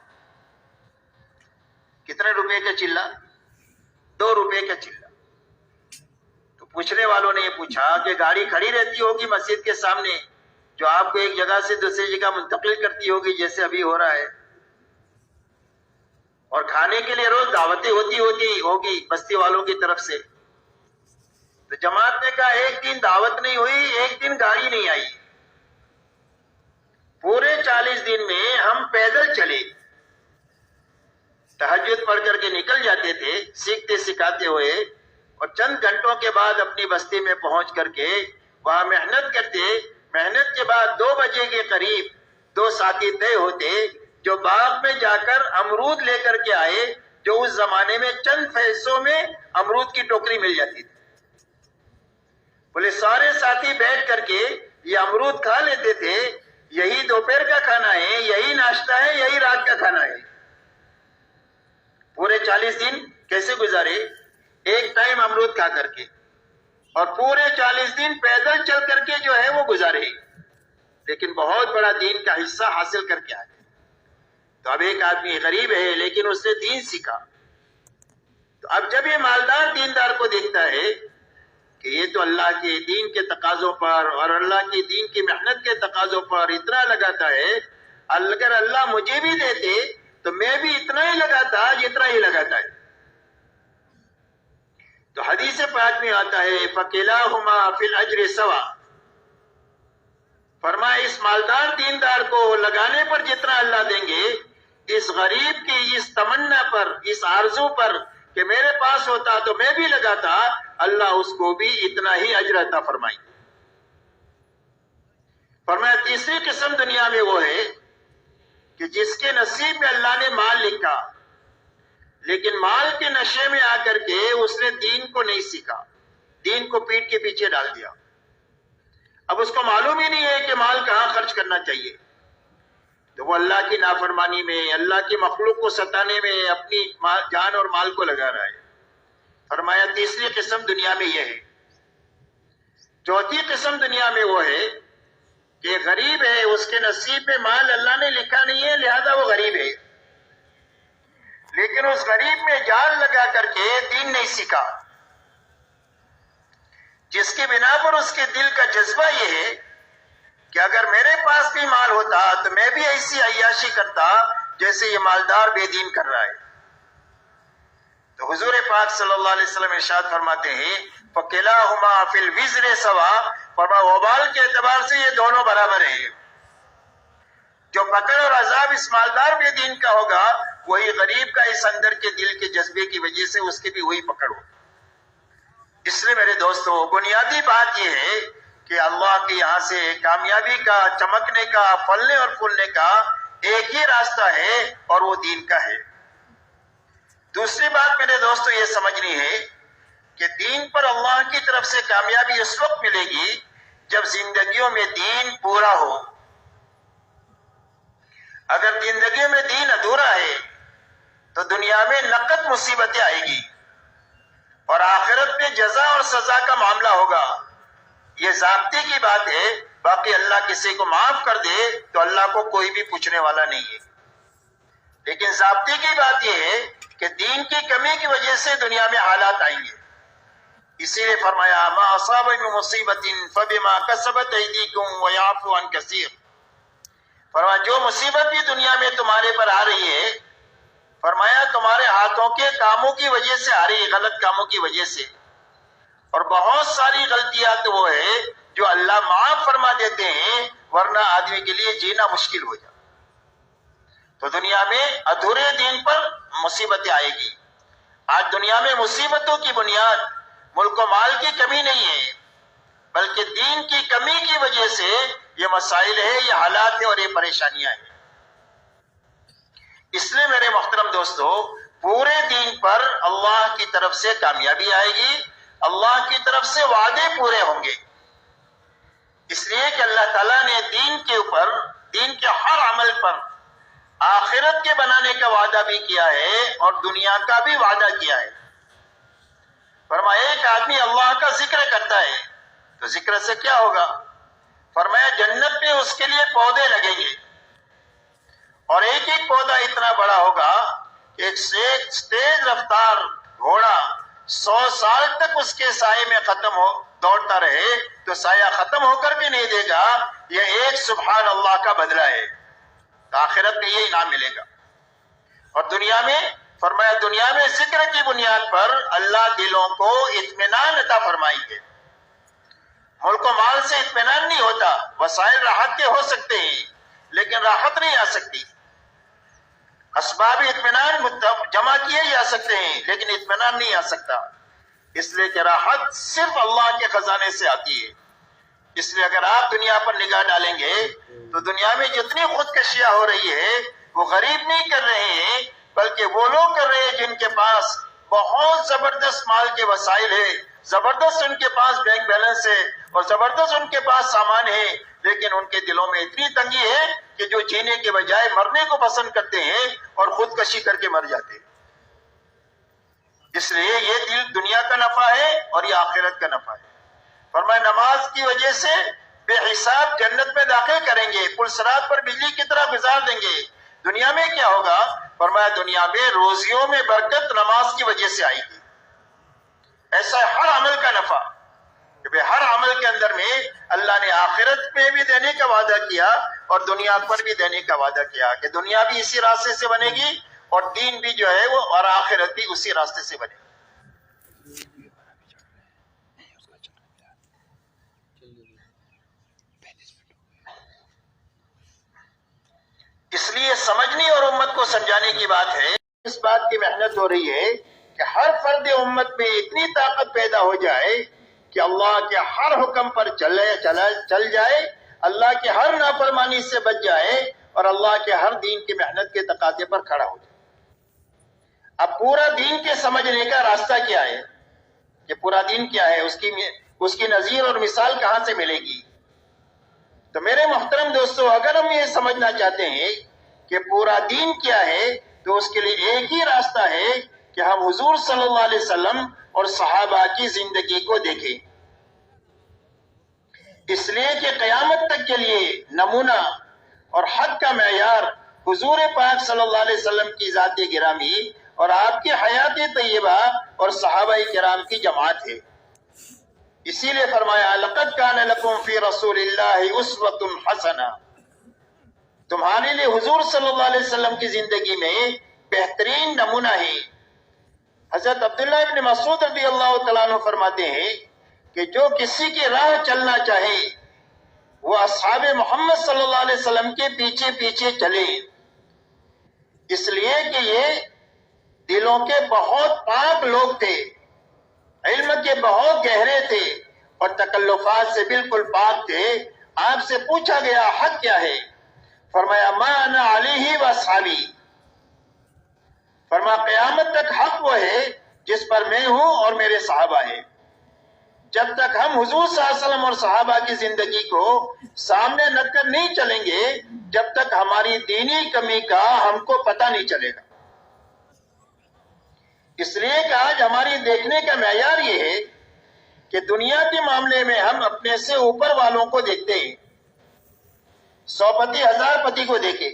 کتنے روپے کا چلہ؟ 2 روپے کا چلہ۔ تو پوچھنے والوں نے یہ پوچھا کہ گاڑی کھڑی رہتی ہوگی مسجد کے سامنے جو آپ کو ایک جگہ سے دوسری جگہ منتقل کرتی ہوگی جیسے ابھی ہو رہا ہے، اور کھانے کے لیے روز دعوتیں ہوگی بستی والوں کی طرف سے۔ تو جماعت نے کہا ایک دن دعوت نہیں ہوئی، ایک دن گاڑی نہیں آئی، پورے 40 دن میں ہم پیدل چلے، تہجد پڑھ کر کے نکل جاتے تھے سیکھتے سکھاتے ہوئے، اور چند گھنٹوں کے بعد اپنی بستی میں پہنچ کر کے وہاں محنت کرتے۔ محنت کے بعد 2 بجے کے قریب 2 ساتھی طے ہوتے جو باغ میں جا کر امرود لے کر کے آئے، جو اس زمانے میں چند پیسوں میں امرود کی ٹوکری مل جاتی تھی۔ بولے سارے ساتھی بیٹھ کر کے یہ امرود کھا لیتے تھے، یہی دوپہر کا کھانا ہے، یہی ناشتہ ہے، یہی رات کا کھانا ہے۔ پورے 40 دن کیسے گزارے؟ ایک ٹائم امرود کھا کر کے، اور پورے 40 دن پیدل چل کر کے جو ہے وہ گزارے، لیکن بہت بڑا دین کا حصہ حاصل کر کے آئے۔ تو اب ایک آدمی غریب ہے لیکن اس نے دین سیکھا، تو اب جب یہ مالدار دیندار کو دیکھتا ہے کہ یہ تو اللہ کے دین کے تقاضوں پر اور اللہ کے دین کی محنت کے تقاضوں پر اتنا لگاتا ہے، اگر اللہ مجھے بھی دیتے تو میں بھی اتنا ہی لگاتا جتنا ہی لگاتا ہے۔ تو حدیث پاک میں آتا ہے فَكِلَاهُمَا فِي الْأَجْرِ سَوَاءٌ، فرمایا اس مالدار دیندار کو لگانے پر جتنا اللہ دیں گے، اس غریب کی اس تمنا پر، اس آرزو پر کہ میرے پاس ہوتا تو میں بھی لگاتا، اللہ اس کو بھی اتنا ہی اجر عطا فرمائے۔ فرمایا تیسری قسم دنیا میں وہ ہے کہ جس کے نصیب میں اللہ نے مال لکھا، لیکن مال کے نشے میں آ کر کے اس نے دین کو نہیں سیکھا، دین کو پیٹ کے پیچھے ڈال دیا۔ اب اس کو معلوم ہی نہیں ہے کہ مال کہاں خرچ کرنا چاہیے، تو وہ اللہ کی نافرمانی میں، اللہ کی مخلوق کو ستانے میں اپنی جان اور مال کو لگا رہا ہے۔ فرمایا تیسری قسم دنیا میں یہ ہے۔ چوتھی قسم دنیا میں وہ ہے کہ غریب ہے، اس کے نصیب میں مال اللہ نے لکھا نہیں ہے، لہذا وہ غریب ہے، لیکن اس غریب میں جال لگا کر کے دین نہیں سیکھا، جس کی بنا پر اس کے دل کا جذبہ یہ ہے کہ اگر میرے پاس بھی مال ہوتا تو میں بھی ایسی عیاشی کرتا جیسے یہ مالدار بے دین کر رہا ہے۔ تو حضور پاک صلی اللہ علیہ وسلم ارشاد فرماتے ہیں فَكِلَاهُمَا فِي الْوِزْرِ سَوَاءٌ، فرمایا وبال کے اعتبار سے یہ دونوں برابر ہیں۔ جو پکڑ اور عذاب اس مالدار بے دین کا ہوگا، وہی غریب کا اس اندر کے دل کے جذبے کی وجہ سے اس کی بھی وہی پکڑ ہوگی۔ اس لیے میرے دوستو بنیادی بات یہ ہے کہ اللہ کے یہاں سے کامیابی کا، چمکنے کا، پھلنے اور پھولنے کا ایک ہی راستہ ہے اور وہ دین کا ہے۔ دوسری بات میرے دوستو یہ سمجھنی ہے کہ دین پر اللہ کی طرف سے کامیابی اس وقت ملے گی جب زندگیوں میں دین پورا ہو۔ اگر زندگیوں میں دین ادھورا ہے تو دنیا میں نقد مصیبتیں آئے گی اور آخرت میں جزا اور سزا کا معاملہ ہوگا۔ یہ ضابطے کی بات ہے، باقی اللہ کسی کو معاف کر دے تو اللہ کو کوئی بھی پوچھنے والا نہیں ہے، لیکن ضابطے کی بات یہ ہے کہ دین کی کمی کی وجہ سے دنیا میں حالات آئیں گے۔ اسی لیے فرمایا ما اصاب من مصیبت فبما کسبت ایدیکم ویعفو عن کثیر، فرمایا جو مصیبت بھی دنیا میں تمہارے پر آ رہی ہے، فرمایا تمہارے ہاتھوں کے کاموں کی وجہ سے آ رہی ہے، غلط کاموں کی وجہ سے، اور بہت ساری غلطیاں تو وہ ہے جو اللہ معاف فرما دیتے ہیں، ورنہ آدمی کے لیے جینا مشکل ہو جائے۔ تو دنیا میں ادھورے دین پر مصیبتیں آئے گی۔ آج دنیا میں مصیبتوں کی بنیاد ملک و مال کی کمی نہیں ہے، بلکہ دین کی کمی کی وجہ سے یہ مسائل ہے، یہ حالات ہیں اور یہ پریشانیاں ہیں۔ اس لیے میرے محترم دوستو، پورے دین پر اللہ کی طرف سے کامیابی آئے گی، اللہ کی طرف سے وعدے پورے ہوں گے، اس لیے کہ اللہ تعالیٰ نے دین کے اوپر، دین کے ہر عمل پر آخرت کے بنانے کا وعدہ بھی کیا ہے اور دنیا کا بھی وعدہ کیا ہے۔ فرمایا ایک آدمی اللہ کا ذکر کرتا ہے تو ذکر سے کیا ہوگا؟ فرمایا جنت میں اس کے لیے پودے لگیں گے اور ایک ایک پودا اتنا بڑا ہوگا کہ ایک تیز رفتار گھوڑا 100 سال تک اس کے سائے میں دوڑتا رہے تو سایہ ختم ہو کر بھی نہیں دے گا۔ یہ ایک سبحان اللہ کا بدلہ ہے، آخرت میں یہ انعام ملے گا۔ اور دنیا میں فرمایا دنیا میں ذکر کی بنیاد پر اللہ دلوں کو اطمینان عطا فرمائیں گے۔ ملک و مال سے اطمینان نہیں ہوتا، وسائل راحت کے ہو سکتے ہیں لیکن راحت نہیں آ سکتی، اسباب اطمینان جمع کیے جا سکتے ہیں لیکن اطمینان نہیں آ سکتا، اس لیے کہ راحت صرف اللہ کے خزانے سے آتی ہے۔ اس لیے اگر آپ دنیا پر نگاہ ڈالیں گے تو دنیا میں جتنی خودکشیاں ہو رہی ہے وہ غریب نہیں کر رہے ہیں بلکہ وہ لوگ کر رہے ہیں جن کے پاس بہت زبردست مال کے وسائل ہے، زبردست ان کے پاس بینک بیلنس ہے اور زبردست ان کے پاس سامان ہے، لیکن ان کے دلوں میں اتنی تنگی ہے کہ جو جینے کے بجائے مرنے کو پسند کرتے ہیں اور خودکشی کر کے مر جاتے ہیں۔ اس لیے یہ دل دنیا کا نفع ہے اور یہ آخرت کا نفع ہے۔ فرمایا نماز کی وجہ سے بے حساب جنت میں داخل کریں گے، پل صراط پر بجلی کی طرح گزار دیں گے۔ دنیا میں کیا ہوگا؟ فرمایا دنیا میں روزیوں میں برکت نماز کی وجہ سے آئے گی۔ ایسا ہر عمل کا نفع کہ ہر عمل کے اندر میں اللہ نے آخرت میں بھی دینے کا وعدہ کیا اور دنیا پر بھی دینے کا وعدہ کیا کہ دنیا بھی اسی راستے سے بنے گی اور دین بھی جو ہے وہ اور آخرت بھی اسی راستے سے بنے گی۔ اس لیے سمجھنے اور امت کو سمجھانے کی بات ہے، اس بات کی محنت ہو رہی ہے کہ ہر فرد امت میں اتنی طاقت پیدا ہو جائے کہ اللہ کے ہر حکم پر چل جائے، اللہ کے ہر نافرمانی سے بچ جائے اور اللہ کے ہر دین کی محنت کے تقاضے پر کھڑا ہو جائے۔ اب پورا دین کے سمجھنے کا راستہ کیا ہے کہ پورا دین کیا ہے، اس کی نظیر اور مثال کہاں سے ملے گی؟ تو میرے محترم دوستو، اگر ہم یہ سمجھنا چاہتے ہیں کہ پورا دین کیا ہے تو اس کے لیے ایک ہی راستہ ہے کہ ہم حضور صلی اللہ علیہ وسلم اور صحابہ کی زندگی کو دیکھیں، اس لیے کہ قیامت تک کے لیے نمونہ اور حق کا معیار حضور پاک صلی اللہ علیہ وسلم کی ذات گرامی اور آپ کی حیات طیبہ اور صحابہ کرام کی جماعت ہے۔ اسی لیے فرمایا لقد کان لکم فی رسول اللہ اسوۃ حسنہ، تمہارے لیے حضور صلی اللہ علیہ وسلم کی زندگی میں بہترین نمونہ ہے۔ حضرت عبداللہ ابن مسعود رضی اللہ تعالیٰ عنہ فرماتے ہیں کہ جو کسی کی راہ چلنا چاہے وہ اصحاب محمد صلی اللہ علیہ وسلم کے پیچھے پیچھے چلے، اس لیے کہ یہ دلوں کے بہت پاک لوگ تھے، علم کے بہت گہرے تھے اور تکلفات سے بالکل پاک تھے۔ آپ سے پوچھا گیا حق کیا ہے؟ فرمایا ما انا علیہ و اصحابی، فرمایا قیامت تک حق وہ ہے جس پر میں ہوں اور میرے صحابہ ہیں۔ جب تک ہم حضور صلی اللہ علیہ وسلم اور صحابہ کی زندگی کو سامنے رکھ کر نہیں چلیں گے، جب تک ہماری دینی کمی کا ہم کو پتہ نہیں چلے گا۔ اس لیے کہ آج ہماری دیکھنے کا معیار یہ ہے کہ دنیا کے معاملے میں ہم اپنے سے اوپر والوں کو دیکھتے ہیں، 100 پتی 1000 پتی کو دیکھے،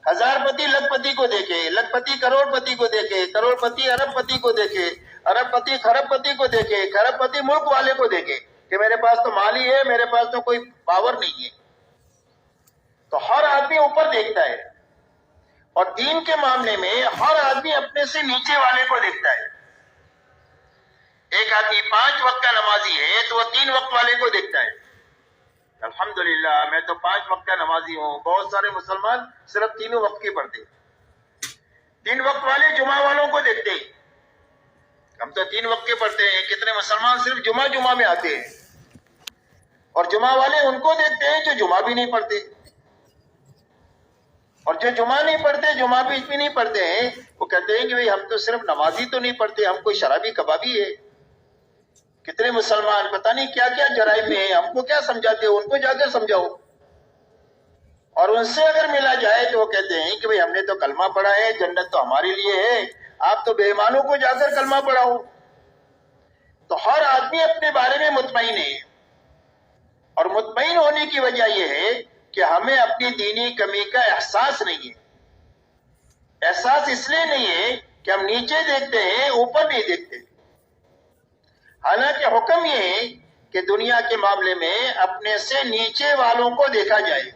1000 پتی لکھ پتی کو دیکھے، لکھ پتی کروڑ پتی کو دیکھے، کروڑ پتی ارب پتی کو دیکھے، ارب پتی خرب پتی کو دیکھے، خرب پتی ملک والے کو دیکھے کہ میرے پاس تو مال ہی ہے، میرے پاس تو کوئی پاور نہیں ہے۔ تو ہر آدمی اوپر دیکھتا ہے اور دین کے معاملے میں ہر آدمی اپنے سے نیچے والے کو دیکھتا ہے۔ ایک آدمی 5 وقت کا نمازی ہے تو وہ 3 وقت والے کو دیکھتا ہے، الحمدللہ میں تو 5 وقت کا نمازی ہوں، بہت سارے مسلمان صرف 3 وقت کی پڑھتے ہیں۔ 3 وقت والے جمعہ والوں کو دیکھتے ہیں، ہم تو 3 وقت کے پڑھتے ہیں، کتنے مسلمان صرف جمعہ میں آتے ہیں۔ اور جمعہ والے ان کو دیکھتے ہیں جو جمعہ بھی نہیں پڑھتے، اور جو جمعہ نہیں پڑھتے، جمعہ بھی نہیں پڑھتے ہیں، وہ کہتے ہیں کہ بھئی ہم تو صرف نمازی تو نہیں پڑھتے، ہم کوئی شرابی کبابی ہے۔ کتنے مسلمان پتہ نہیں کیا کیا جرائم میں ہیں، ہم کو کیا سمجھاتے ہو، ان کو جا کر سمجھاؤ۔ اور ان سے اگر ملا جائے تو وہ کہتے ہیں کہ بھئی ہم نے تو کلمہ پڑھا ہے، جنت تو ہمارے لیے ہے، آپ تو بے ایمانوں کو جا کر کلمہ پڑھاؤ۔ تو ہر آدمی اپنے بارے میں مطمئن ہے، اور مطمئن ہونے کی وجہ یہ ہے کہ ہمیں اپنی دینی کمی کا احساس نہیں ہے۔ احساس اس لیے نہیں ہے کہ ہم نیچے دیکھتے ہیں، اوپر نہیں دیکھتے۔ حالانکہ حکم یہ ہے کہ دنیا کے معاملے میں اپنے سے نیچے والوں کو دیکھا جائے۔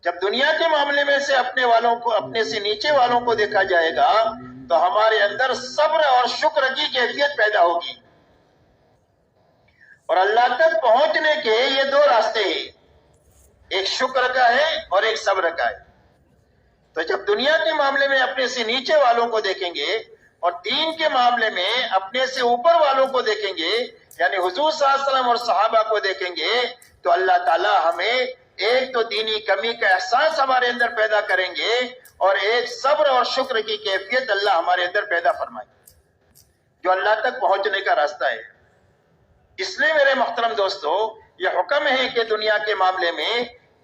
جب دنیا کے معاملے میں سے اپنے سے نیچے والوں کو دیکھا جائے گا تو ہمارے اندر صبر اور شکر کی کیفیت پیدا ہوگی۔ اور اللہ تک پہنچنے کے یہ دو راستے ہیں، ایک شکر کا ہے اور ایک صبر کا ہے۔ تو جب دنیا کے معاملے میں اپنے سے نیچے والوں کو دیکھیں گے اور دین کے معاملے میں اپنے سے اوپر والوں کو دیکھیں گے، یعنی حضور صلی اللہ علیہ وسلم اور صحابہ کو دیکھیں گے، تو اللہ تعالی ہمیں ایک تو دینی کمی کا احساس ہمارے اندر پیدا کریں گے، اور ایک صبر اور شکر کی کیفیت اللہ ہمارے اندر پیدا فرمائے، جو اللہ تک پہنچنے کا راستہ ہے۔ اس لیے میرے محترم دوستو، یہ حکم ہے کہ دنیا کے معاملے میں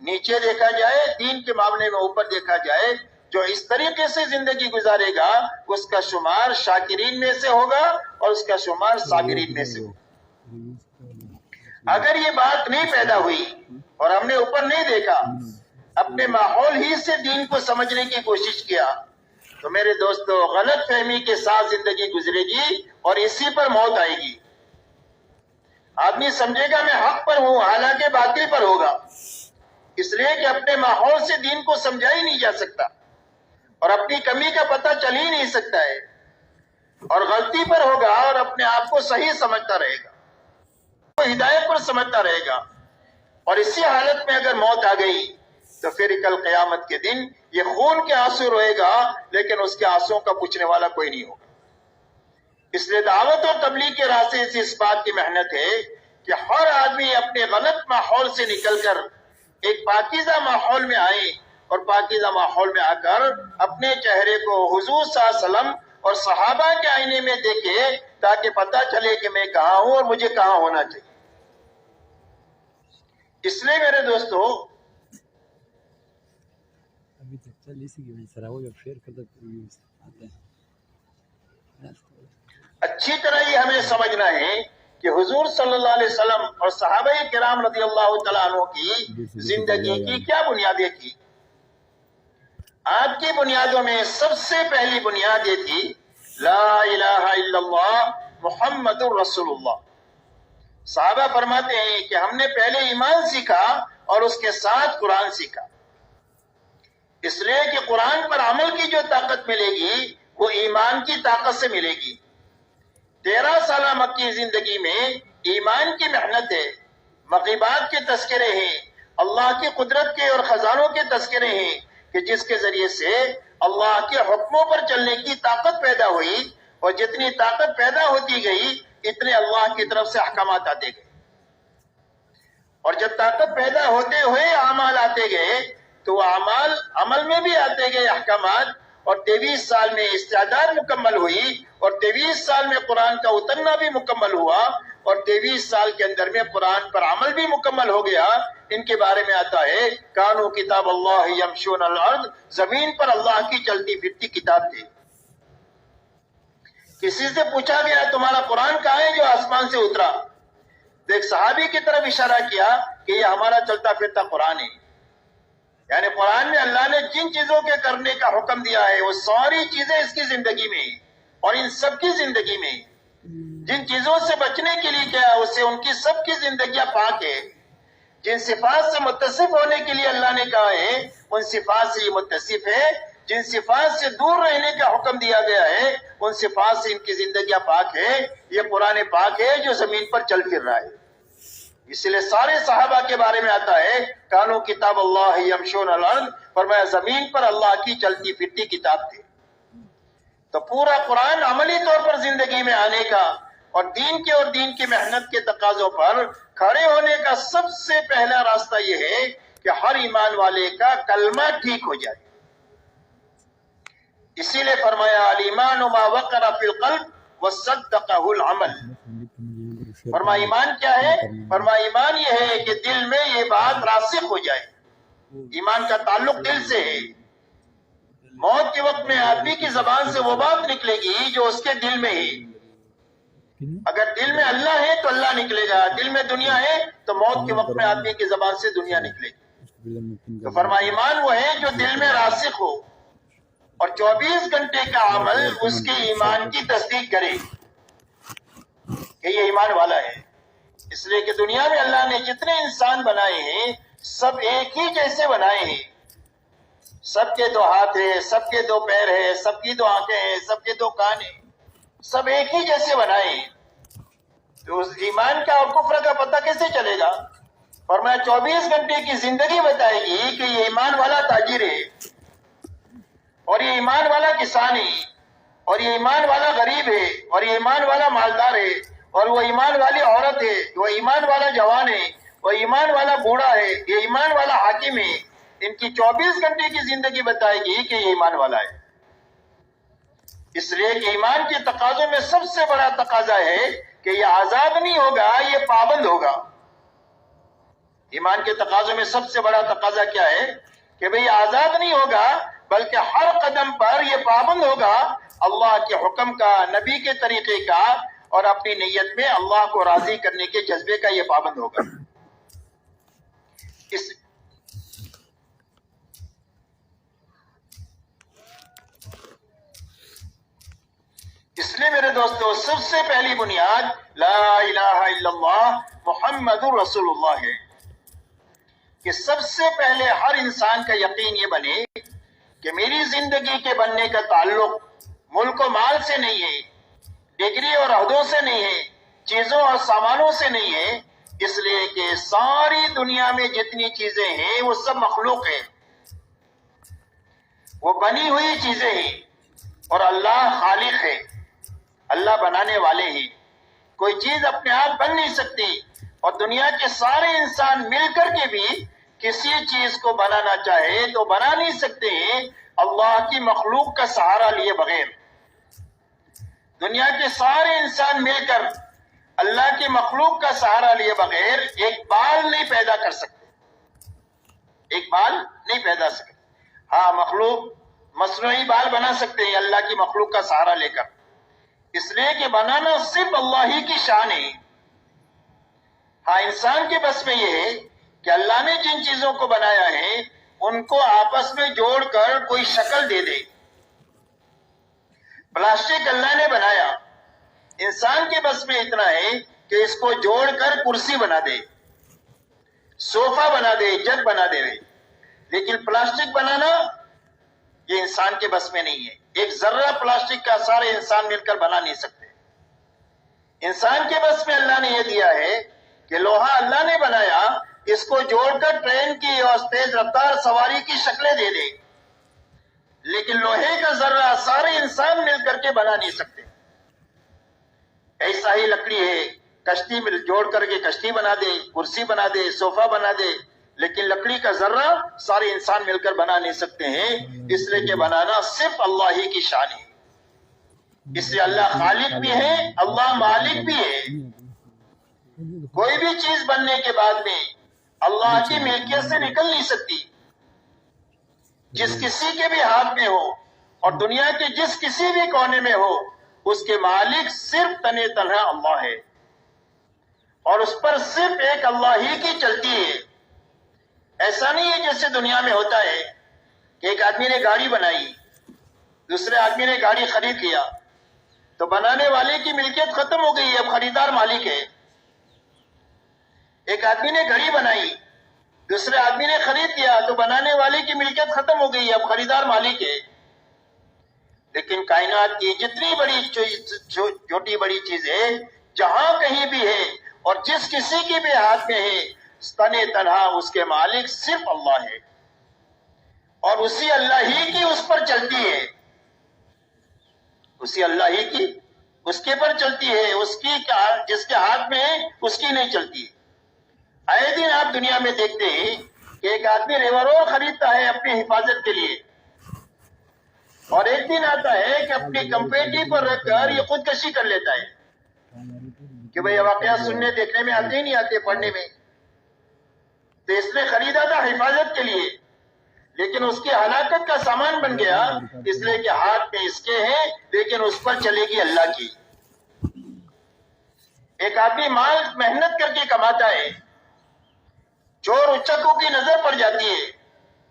نیچے دیکھا جائے، دین کے معاملے میں اوپر دیکھا جائے۔ جو اس طریقے سے زندگی گزارے گا اس کا شمار شاکرین میں سے ہوگا اور اس کا شمار صابرین میں سے ہوگا۔ اگر یہ بات نہیں پیدا ہوئی اور ہم نے اوپر نہیں دیکھا، اپنے ماحول ہی سے دین کو سمجھنے کی کوشش کیا، تو میرے دوستو غلط فہمی کے ساتھ زندگی گزرے گی اور اسی پر موت آئے گی۔ آدمی سمجھے گا میں حق پر ہوں، حالانکہ باطل پر ہوگا، اس لیے کہ اپنے ماحول سے دین کو سمجھا ہی نہیں جا سکتا اور اپنی کمی کا پتہ چل ہی نہیں سکتا ہے، اور غلطی پر ہوگا اور اپنے آپ کو صحیح سمجھتا رہے گا، وہ ہدایت پر سمجھتا رہے گا۔ اور اسی حالت میں اگر موت آ گئی تو پھر کل قیامت کے دن یہ خون کے آنسو روئے گا، لیکن اس کے آنسوؤں کا پوچھنے والا کوئی نہیں ہوگا۔ اس لیے دعوت اور تبلیغ کے راستے سے اس بات کی محنت ہے کہ ہر آدمی اپنے غلط ماحول سے نکل کر ایک پاکیزہ ماحول میں آئے، اور پاکیزہ ماحول میں آ کر اپنے چہرے کو حضور صلی اللہ علیہ وسلم اور صحابہ کے آئینے میں دیکھے، تاکہ پتہ چلے کہ میں کہاں ہوں اور مجھے کہاں ہونا چاہیے۔ اس لیے میرے دوستو اچھی طرح یہ ہمیں سمجھنا ہے کہ حضور صلی اللہ علیہ وسلم اور صحابہ کرام رضی اللہ تعالیٰ عنہ کی زندگی کی کیا بنیادیں تھی۔ آپ کی بنیادوں میں سب سے پہلی بنیاد یہ تھی لا الہ الا اللہ محمد الرسول اللہ۔ صحابہ فرماتے ہیں کہ ہم نے پہلے ایمان سیکھا اور اس کے ساتھ قرآن سیکھا، اس لیے کہ قرآن پر عمل کی جو طاقت ملے گی وہ ایمان کی طاقت سے ملے گی۔ 13 سالہ مکی زندگی میں ایمان کی محنت ہے، مغیبات کے تذکرے ہیں، اللہ کی قدرت کے اور خزانوں کے تذکرے ہیں کہ جس کے ذریعے سے اللہ کے حکموں پر چلنے کی طاقت پیدا ہوئی، اور جتنی طاقت پیدا ہوتی گئی اتنے اللہ کی طرف سے احکامات آتے گئے، اور جب طاقت پیدا ہوتے ہوئے اعمال آتے گئے تو وہ اعمال عمل میں بھی آتے گئے احکامات، اور 23 سال میں استعداد مکمل ہوئی، اور 23 سال میں قرآن کا اترنا بھی مکمل ہوا، اور 23 سال کے اندر میں قرآن پر عمل بھی مکمل ہو گیا۔ ان کے بارے میں آتا ہے کانو کتاب اللہ یمشون الارض، زمین پر اللہ کی چلتی پھرتی کتاب تھی۔ کسی سے پوچھا گیا تمہارا قرآن کہاں ہے جو آسمان سے اترا؟ تو ایک صحابی کی طرف اشارہ کیا کہ یہ ہمارا چلتا پھرتا قرآن ہے۔ یعنی قرآن میں اللہ نے جن چیزوں کے کرنے کا حکم دیا ہے وہ ساری چیزیں اس کی زندگی میں، اور ان سب کی زندگی میں جن چیزوں سے بچنے کے لیے کیا اسے ان کی سب کی زندگیاں پاک ہے۔ جن صفات سے متصف ہونے کے لیے اللہ نے کہا ہے ان صفات سے یہ متصف ہے، جن صفات سے دور رہنے کا حکم دیا گیا ہے ان صفات سے ان کی زندگیاں پاک ہے۔ یہ قرآن پاک ہے جو زمین پر چل پھر رہا ہے۔ اس لیے سارے صحابہ کے بارے میں آتا ہے کانو کتاب اللہ یمشون الارض، فرمایا زمین پر اللہ کی چلتی پھرتی کتاب تھی۔ تو پورا قرآن عملی طور پر زندگی میں آنے کا اور دین کی محنت کے تقاضوں پر کھڑے ہونے کا سب سے پہلا راستہ یہ ہے کہ ہر ایمان والے کا کلمہ ٹھیک ہو جائے. اسی لیے فرمایا الایمان ما وقر فی القلب وصدقہ العمل. فرمایا ایمان کیا ہے؟ فرمایا ایمان یہ ہے کہ دل میں یہ بات راسخ ہو جائے. ایمان کا تعلق دل سے ہے. موت کے وقت میں آدمی کی زبان سے وہ بات نکلے گی جو اس کے دل میں ہے. اگر دل میں اللہ ہے تو اللہ نکلے گا، دل میں دنیا ہے تو موت کے وقت میں آدمی کی زبان سے دنیا نکلے گی. تو فرمایا ایمان وہ ہے جو دل میں راسخ ہو اور 24 گھنٹے کا عمل اس کے ایمان کی تصدیق کرے کہ یہ ایمان والا ہے. اس لیے کہ دنیا میں اللہ نے جتنے انسان بنائے ہیں سب ایک ہی جیسے بنائے ہیں. سب کے 2 ہاتھ ہیں، سب کے 2 پیر ہیں، سب کی 2 آنکھیں ہیں، سب کے 2 کان ہیں، سب ایک ہی جیسے بنائے ہیں. تو اس ایمان کا اور کفر کا پتہ کیسے چلے گا؟ فرمایا 24 گھنٹے کی زندگی بتائے گی کہ یہ ایمان والا تاجر ہے، اور یہ ایمان والا کسان ہے، اور یہ ایمان والا غریب ہے، اور یہ ایمان والا مالدار ہے، اور وہ ایمان والی عورت ہے، وہ ایمان والا جوان ہے، وہ ایمان والا بوڑھا ہے، یہ ایمان والا حاکم ہے. ان کی 24 گھنٹے کی زندگی بتائے گی کہ یہ ایمان والا ہے. اس لیے کہ ایمان کے تقاضوں میں سب سے بڑا تقاضا ہے کہ یہ آزاد نہیں ہوگا، یہ پابند ہوگا. ایمان کے تقاضوں میں سب سے بڑا تقاضا کیا ہے؟ کہ بھئی آزاد نہیں ہوگا بلکہ ہر قدم پر یہ پابند ہوگا اللہ کے حکم کا، نبی کے طریقے کا، اور اپنی نیت میں اللہ کو راضی کرنے کے جذبے کا یہ پابند ہوگا. اس لیے میرے دوستو سب سے پہلی بنیاد لا الہ الا اللہ محمد رسول اللہ ہے کہ سب سے پہلے ہر انسان کا یقین یہ بنے کہ میری زندگی کے بننے کا تعلق ملک و مال سے نہیں ہے، ڈگری اور عہدوں سے نہیں ہے، چیزوں اور سامانوں سے نہیں ہے. اس لیے کہ ساری دنیا میں جتنی چیزیں ہیں وہ سب مخلوق ہیں، وہ بنی ہوئی چیزیں ہیں، اور اللہ خالق ہے، اللہ بنانے والے ہیں. کوئی چیز اپنے آپ بن نہیں سکتی، اور دنیا کے سارے انسان مل کر کے بھی کسی چیز کو بنانا چاہے تو بنا نہیں سکتے ہیں اللہ کی مخلوق کا سہارا لیے بغیر. دنیا کے سارے انسان مل کر اللہ کی مخلوق کا سہارا لیے بغیر ایک بال نہیں پیدا کر سکتے، ایک بال نہیں پیدا سکتے. ہاں مخلوق مصنوعی بال بنا سکتے ہیں اللہ کی مخلوق کا سہارا لے کر، اس لیے کہ بنانا صرف اللہ ہی کی شان ہے. ہاں انسان کے بس میں یہ ہے کہ اللہ نے جن چیزوں کو بنایا ہے ان کو آپس میں جوڑ کر کوئی شکل دے دے. پلاسٹک اللہ نے بنایا، انسان کے بس میں اتنا ہے کہ اس کو جوڑ کر کرسی بنا دے، صوفہ بنا دے، جگ بنا دے. لیکن پلاسٹک بنانا یہ انسان کے بس میں نہیں ہے. ایک ذرہ پلاسٹک کا سارے انسان مل کر بنا نہیں سکتے. انسان کے بس میں اللہ نے یہ دیا ہے کہ لوہا اللہ نے بنایا، اس کو جوڑ کر ٹرین کی اور تیز رفتار سواری کی شکلیں دے دے. لیکن لوہے کا ذرہ سارے انسان مل کر کے بنا نہیں سکتے. ایسا ہی لکڑی ہے، کشتی میں جوڑ کر کے کشتی بنا دے، کرسی بنا دے، صوفہ بنا دے، لیکن لکڑی کا ذرہ سارے انسان مل کر بنا نہیں سکتے ہیں. اس لیے کہ بنانا صرف اللہ ہی کی شان ہے. اس لیے اللہ خالق بھی ہے، اللہ مالک بھی ہے. کوئی بھی چیز بننے کے بعد میں اللہ کی ملکیت سے نکل نہیں سکتی. جس کسی کے بھی ہاتھ میں ہو اور دنیا کے جس کسی بھی کونے میں ہو، اس کے مالک صرف تنے تنہا اللہ ہے، اور اس پر صرف ایک اللہ ہی کی چلتی ہے. ایسا نہیں ہے جیسے دنیا میں ہوتا ہے کہ ایک آدمی نے گاڑی بنائی، دوسرے آدمی نے گاڑی خرید لیا تو بنانے والے کی ملکیت ختم ہو گئی، اب خریدار مالک ہے. ایک آدمی نے گھڑی بنائی، دوسرے آدمی نے خرید لیا تو بنانے والے کی ملکیت ختم ہو گئی، اب خریدار مالک ہے. لیکن کائنات کی جتنی بڑی چھوٹی بڑی چیزیں جہاں کہیں بھی ہے اور جس کسی کے بھی ہاتھ میں ہے، تنے تنہا اس کے مالک صرف اللہ ہے، اور اسی اللہ ہی کی اس پر چلتی ہے، اسی اللہ ہی کی اس کے پر چلتی ہے، اس کی جس کے ہاتھ میں ہے اس کی نہیں چلتی ہے۔ آئے دن آپ دنیا میں دیکھتے ہیں کہ ایک آدمی ریورول خریدتا ہے اپنی حفاظت کے لیے، اور ایک دن آتا ہے کہ اپنی کمپیٹی پر رکھ کر یہ خودکشی کر لیتا ہے کہ بھئی واقعات سننے دیکھنے میں آتے ہی نہیں آتے، پڑھنے میں۔ تو اس نے خریدا تھا حفاظت کے لیے، لیکن اس کی ہلاکت کا سامان بن گیا، اس لیے کہ ہاتھ میں اس کے ہیں لیکن اس پر چلے گی اللہ کی۔ ایک آدمی مال محنت کر کے کماتا ہے، چور اچکوں کی نظر پڑ جاتی ہے،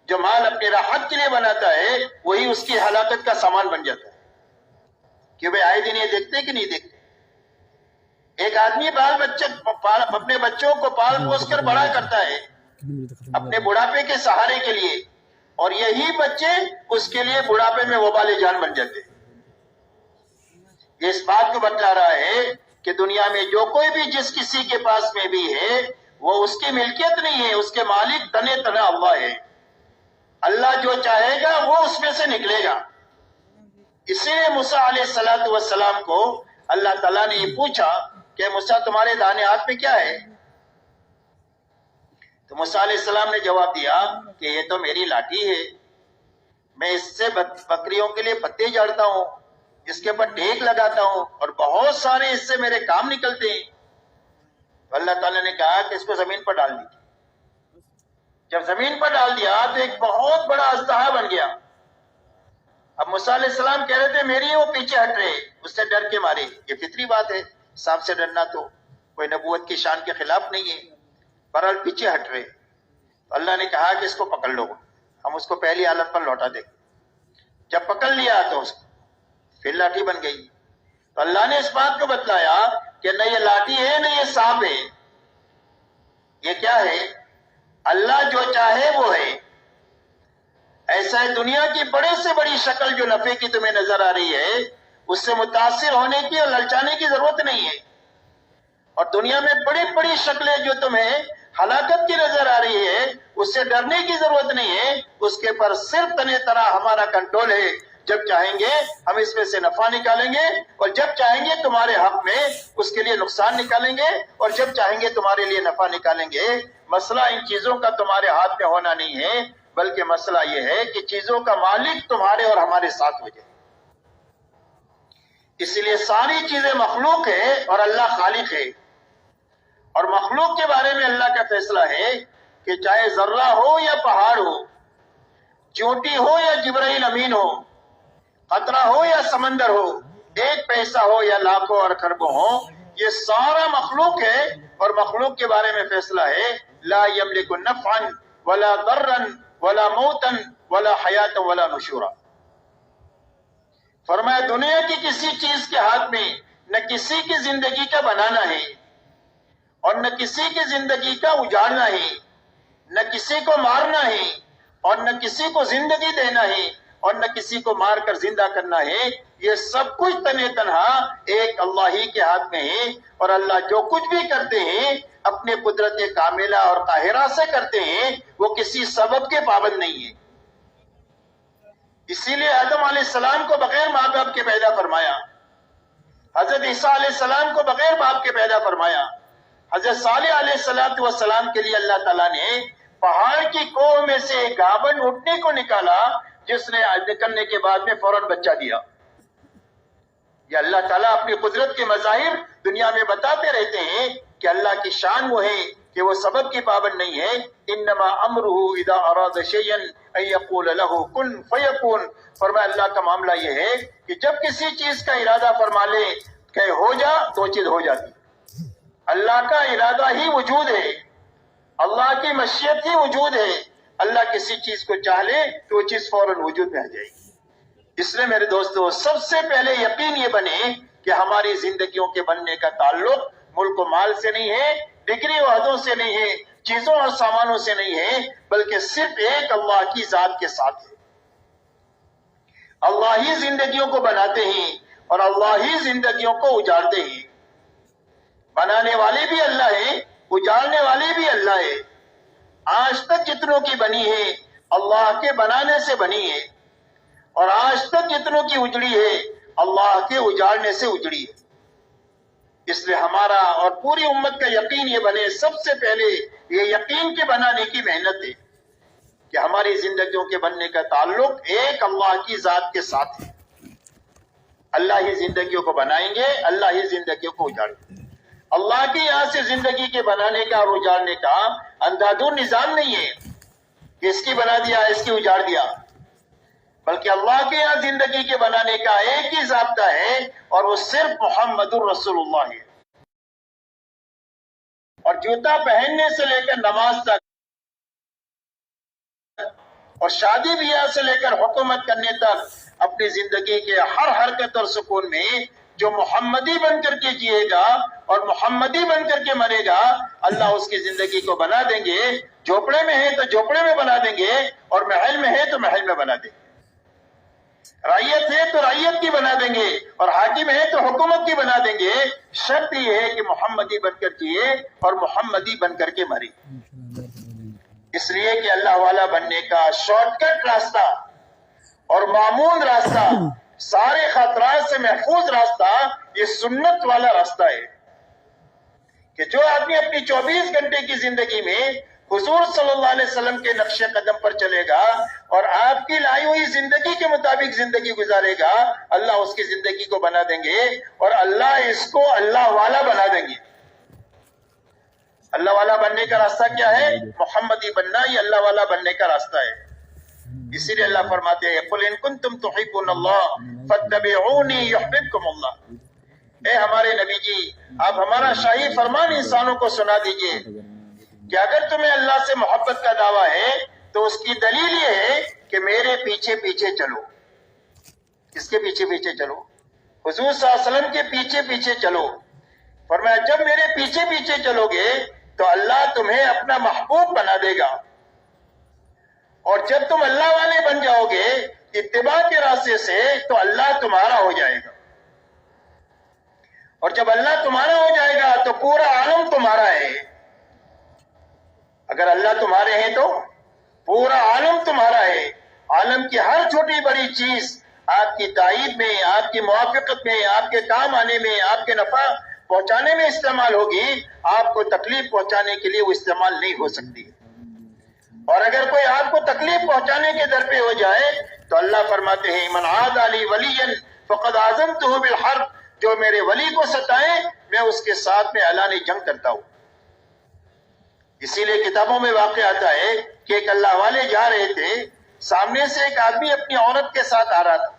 جو مال اپنے راحت کے لیے بناتا ہے وہی اس کی ہلاکت کا سامان بن جاتا ہے۔ کہ بھئی آئے دن یہ دیکھتے کہ نہیں دیکھتے؟ ایک آدمی اپنے بچوں کو پال پوس کر بڑا کرتا ہے اپنے بڑھاپے کے سہارے کے لیے، اور یہی بچے اس کے لیے بڑھاپے میں وبال جان بن جاتے ہیں۔ یہ اس بات کو بتلا رہا ہے کہ دنیا میں جو کوئی بھی جس کسی کے پاس میں بھی ہے وہ اس کی ملکیت نہیں ہے، اس کے مالک تنے تنہا اللہ ہے۔ اللہ جو چاہے گا وہ اس میں سے نکلے گا۔ اسی لیے موسیٰ علیہ السلام کو اللہ تعالیٰ نے یہ پوچھا کہ موسیٰ تمہارے دانے ہاتھ میں کیا ہے؟ تو موسیٰ علیہ السلام نے جواب دیا کہ یہ تو میری لاٹھی ہے، میں اس سے بکریوں کے لیے پتے جاڑتا ہوں، اس کے اوپر ٹیک لگاتا ہوں، اور بہت سارے اس سے میرے کام نکلتے ہیں۔ اللہ تعالیٰ نے کہا کہ اس کو زمین پر ڈال دیجیے۔ جب زمین پر ڈال دیا تو ایک بہت بڑا اژدہا بن گیا۔ اب موسیٰ علیہ السلام کہہ رہے تھے میری وہ پیچھے ہٹ رہے، اس سے ڈر کے مارے۔ یہ فطری بات ہے، سانپ سے ڈرنا تو کوئی نبوت کی شان کے خلاف نہیں ہے، بہرحال پیچھے ہٹ رہے۔ تو اللہ نے کہا کہ اس کو پکڑ لو، ہم اس کو پہلی حالت پر لوٹا دیں۔ جب پکڑ لیا تو اس کو پھر لاٹھی بن گئی۔ تو اللہ نے اس بات کو بتلایا کہ نہ یہ لاٹھی ہے نہ یہ سانپ ہے، یہ کیا ہے؟ اللہ جو چاہے وہ ہے۔ ایسا ہے دنیا کی بڑے سے بڑی شکل جو نفع کی تمہیں نظر آ رہی ہے اس سے متاثر ہونے کی اور للچانے کی ضرورت نہیں ہے، اور دنیا میں بڑی بڑی شکلیں جو تمہیں ہلاکت کی نظر آ رہی ہے اس سے ڈرنے کی ضرورت نہیں ہے، اس کے پر صرف تنے طرح ہمارا کنٹرول ہے۔ جب چاہیں گے ہم اس میں سے نفع نکالیں گے، اور جب چاہیں گے تمہارے حق میں اس کے لیے نقصان نکالیں گے، اور جب چاہیں گے تمہارے لیے نفع نکالیں گے۔ مسئلہ ان چیزوں کا تمہارے ہاتھ میں ہونا نہیں ہے، بلکہ مسئلہ یہ ہے کہ چیزوں کا مالک تمہارے اور ہمارے ساتھ ہو جائے۔ اسی لیے ساری چیزیں مخلوق ہے اور اللہ خالق ہے، اور مخلوق کے بارے میں اللہ کا فیصلہ ہے کہ چاہے ذرہ ہو یا پہاڑ ہو، چونٹی ہو یا جبرائیل امین ہو، قطرہ ہو یا سمندر ہو، ایک پیسہ ہو یا لاکھوں اور کروڑوں ہو، یہ سارا مخلوق ہے، اور مخلوق کے بارے میں فیصلہ ہے لا یملک نفعا ولا ضرا ولا موتا ولا حیاتا ولا نشورا۔ فرمایا دنیا کی کسی چیز کے ہاتھ میں نہ کسی کی زندگی کا بنانا ہے اور نہ کسی کی زندگی کا اجاڑنا ہے، نہ کسی کو مارنا ہے اور نہ کسی کو زندگی دینا ہے اور نہ کسی کو مار کر زندہ کرنا ہے۔ یہ سب کچھ تنے تنہا ایک اللہ ہی کے ہاتھ میں ہے، اور اللہ جو کچھ بھی کرتے ہیں اپنے قدرت کاملہ اور قاہرہ سے کرتے ہیں، وہ کسی سبب کے پابند نہیں ہے۔ اسی لیے آدم علیہ السلام کو بغیر ماں باپ کے پیدا فرمایا، حضرت عیسیٰ علیہ السلام کو بغیر باپ کے پیدا فرمایا، حضرت صالح علیہ السلام کے لیے اللہ تعالیٰ نے پہاڑ کی کوہ میں سے ایک گابن اٹھنے کو نکالا، جس نے نکلنے کے بعد میں فوراً بچہ دیا۔ یہ اللہ تعالیٰ اپنی قدرت کے مظاہر دنیا میں بتاتے رہتے ہیں کہ اللہ کی شان وہ ہے کہ وہ سبب کی پابند نہیں ہے۔ انما امرہ اذا اراد شیئا ان یقول له کن فیکون۔ فرمایا اللہ کا معاملہ یہ ہے کہ جب کسی چیز کا ارادہ فرما لے کہ ہو جا تو وہ چیز ہو جاتی۔ اللہ کا ارادہ ہی وجود ہے، اللہ کی مشیت ہی وجود ہے۔ اللہ کسی چیز کو چاہ لے تو وہ چیز فوراً وجود میں آ جائے گی۔ اس لیے میرے دوستو سب سے پہلے یقین یہ بنے کہ ہماری زندگیوں کے بننے کا تعلق ملک و مال سے نہیں ہے، ڈگری و عہدوں سے نہیں ہے، چیزوں اور سامانوں سے نہیں ہے، بلکہ صرف ایک اللہ کی ذات کے ساتھ ہے۔ اللہ ہی زندگیوں کو بناتے ہیں اور اللہ ہی زندگیوں کو اجاڑتے ہیں۔ بنانے والے بھی اللہ ہیں، اجاڑنے والے بھی اللہ ہے۔ آج تک جتنوں کی بنی ہے اللہ کے بنانے سے بنی ہے، اور آج تک جتنوں کی اجڑی ہے اللہ کے اجاڑنے سے اجڑی ہے۔ اس لیے ہمارا اور پوری امت کا یقین یہ بنے، سب سے پہلے یہ یقین کے بنانے کی محنت ہے کہ ہماری زندگیوں کے بننے کا تعلق ایک اللہ کی ذات کے ساتھ ہے۔ اللہ ہی زندگیوں کو بنائیں گے، اللہ ہی زندگیوں کو اجاڑیں گے۔ اللہ کے یہاں سے زندگی کے بنانے کا اور اجاڑنے کا اندھادھند نظام نہیں ہے کہ اس کی بنا دیا اس کی اجاڑ دیا، بلکہ اللہ کے یہاں زندگی کے بنانے کا ایک ہی ضابطہ ہے اور وہ صرف محمد الرسول اللہ ہے۔ اور جوتا پہننے سے لے کر نماز تک اور شادی بیاہ سے لے کر حکومت کرنے تک اپنی زندگی کے ہر حرکت اور سکون میں جو محمدی بن کر کے جیے گا اور محمدی بن کر کے مرے گا، اللہ اس کی زندگی کو بنا دیں گے۔ جھوپڑے میں ہے تو جھوپڑے میں بنا دیں گے، اور محل میں ہے تو محل میں بنا دیں گے، رعیت ہے تو رعیت کی بنا دیں گے، اور حاکم ہے تو حکومت کی بنا دیں گے۔ شرط یہ ہے کہ محمدی بن کر جیے اور محمدی بن کر کے مرے۔ اس لیے کہ اللہ والا بننے کا شارٹ کٹ راستہ اور معمول راستہ، سارے خطرات سے محفوظ راستہ، یہ سنت والا راستہ ہے کہ جو آدمی اپنی 24 گھنٹے کی زندگی میں حضور صلی اللہ علیہ وسلم کے نقش قدم پر چلے گا اور آپ کی لائی ہوئی زندگی کے مطابق زندگی گزارے گا، اللہ اس کی زندگی کو بنا دیں گے اور اللہ اس کو اللہ والا بنا دیں گے۔ اللہ والا بننے کا راستہ کیا ہے؟ محمدی بننا، یہ اللہ والا بننے کا راستہ ہے۔ اسی لیے اللہ فرماتے ہیں قُلْ إِن كُنتُمْ تُحِبُّونَ اللَّهَ فَاتَّبِعُونِي يُحْبِبْكُمُ اللَّهُ۔ اے ہمارے نبی جی، آپ ہمارا شاہی فرمان انسانوں کو سنا دیجئے کہ اگر تمہیں اللہ سے محبت کا دعویٰ ہے تو اس کی دلیل یہ ہے کہ میرے پیچھے پیچھے چلو۔ کس کے پیچھے پیچھے چلو؟ حضور صلی اللہ علیہ وسلم کے پیچھے پیچھے چلو۔ فرمایا جب میرے پیچھے پیچھے چلو گے تو اللہ تمہیں اپنا محبوب بنا دے گا، اور جب تم اللہ والے بن جاؤ گے اتباع کے راستے سے تو اللہ تمہارا ہو جائے گا، اور جب اللہ تمہارا ہو جائے گا تو پورا عالم تمہارا ہے۔ اگر اللہ تمہارے ہیں تو پورا عالم تمہارا ہے۔ عالم کی ہر چھوٹی بڑی چیز آپ کی تائید میں، آپ کی موافقت میں، آپ کے کام آنے میں، آپ کے نفع پہنچانے میں استعمال ہوگی، آپ کو تکلیف پہنچانے کے لیے وہ استعمال نہیں ہو سکتی۔ اور اگر کوئی آپ کو تکلیف پہنچانے کے در پہ ہو جائے تو اللہ فرماتے ہیں من عاد علی ولیا فقد آذنتہ بالحرب، جو میرے ولی کو ستائے میں اس کے ساتھ میں اعلان جنگ کرتا ہوں۔ اسی لیے کتابوں میں واقع آتا ہے کہ ایک اللہ والے جا رہے تھے، سامنے سے ایک آدمی اپنی عورت کے ساتھ آ رہا تھا،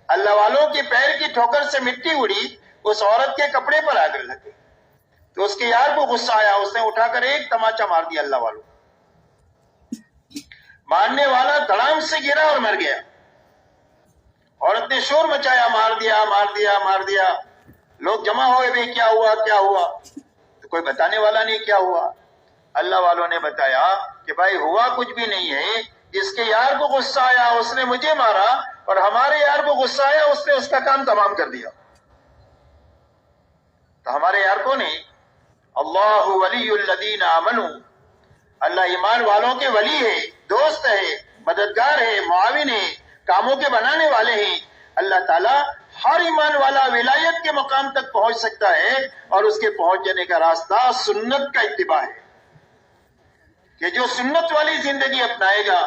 اللہ والوں کے پیر کی ٹھوکر سے مٹی اڑی، اس عورت کے کپڑے پر آ کر لگی، تو اس کے یار کو غصہ آیا، اس نے اٹھا کر ایک تماچا مار دیا اللہ والوں۔ مارنے والا دھڑام سے گرا اور مر گیا۔ عورت نے شور مچایا مار دیا مار دیا مار دیا، لوگ جمع ہوئے بھی کیا ہوا کیا ہوا، تو کوئی بتانے والا نہیں کیا ہوا۔ اللہ والوں نے بتایا کہ بھائی ہوا کچھ بھی نہیں ہے، جس کے یار کو غصہ آیا اس نے مجھے مارا، اور ہمارے یار کو غصہ آیا اس نے اس کا کام تمام کر دیا۔ تو ہمارے یار کون ہے؟ اللہ ولی الذین آمنوا، اللہ ایمان والوں کے ولی ہے، دوست ہے، مددگار ہے، معاون ہے، کاموں کے بنانے والے ہیں۔ اللہ تعالیٰ ہر ایمان والا ولایت کے مقام تک پہنچ سکتا ہے، اور اس کے پہنچ جانے کا راستہ سنت کا اتباع ہے کہ جو سنت والی زندگی اپنائے گا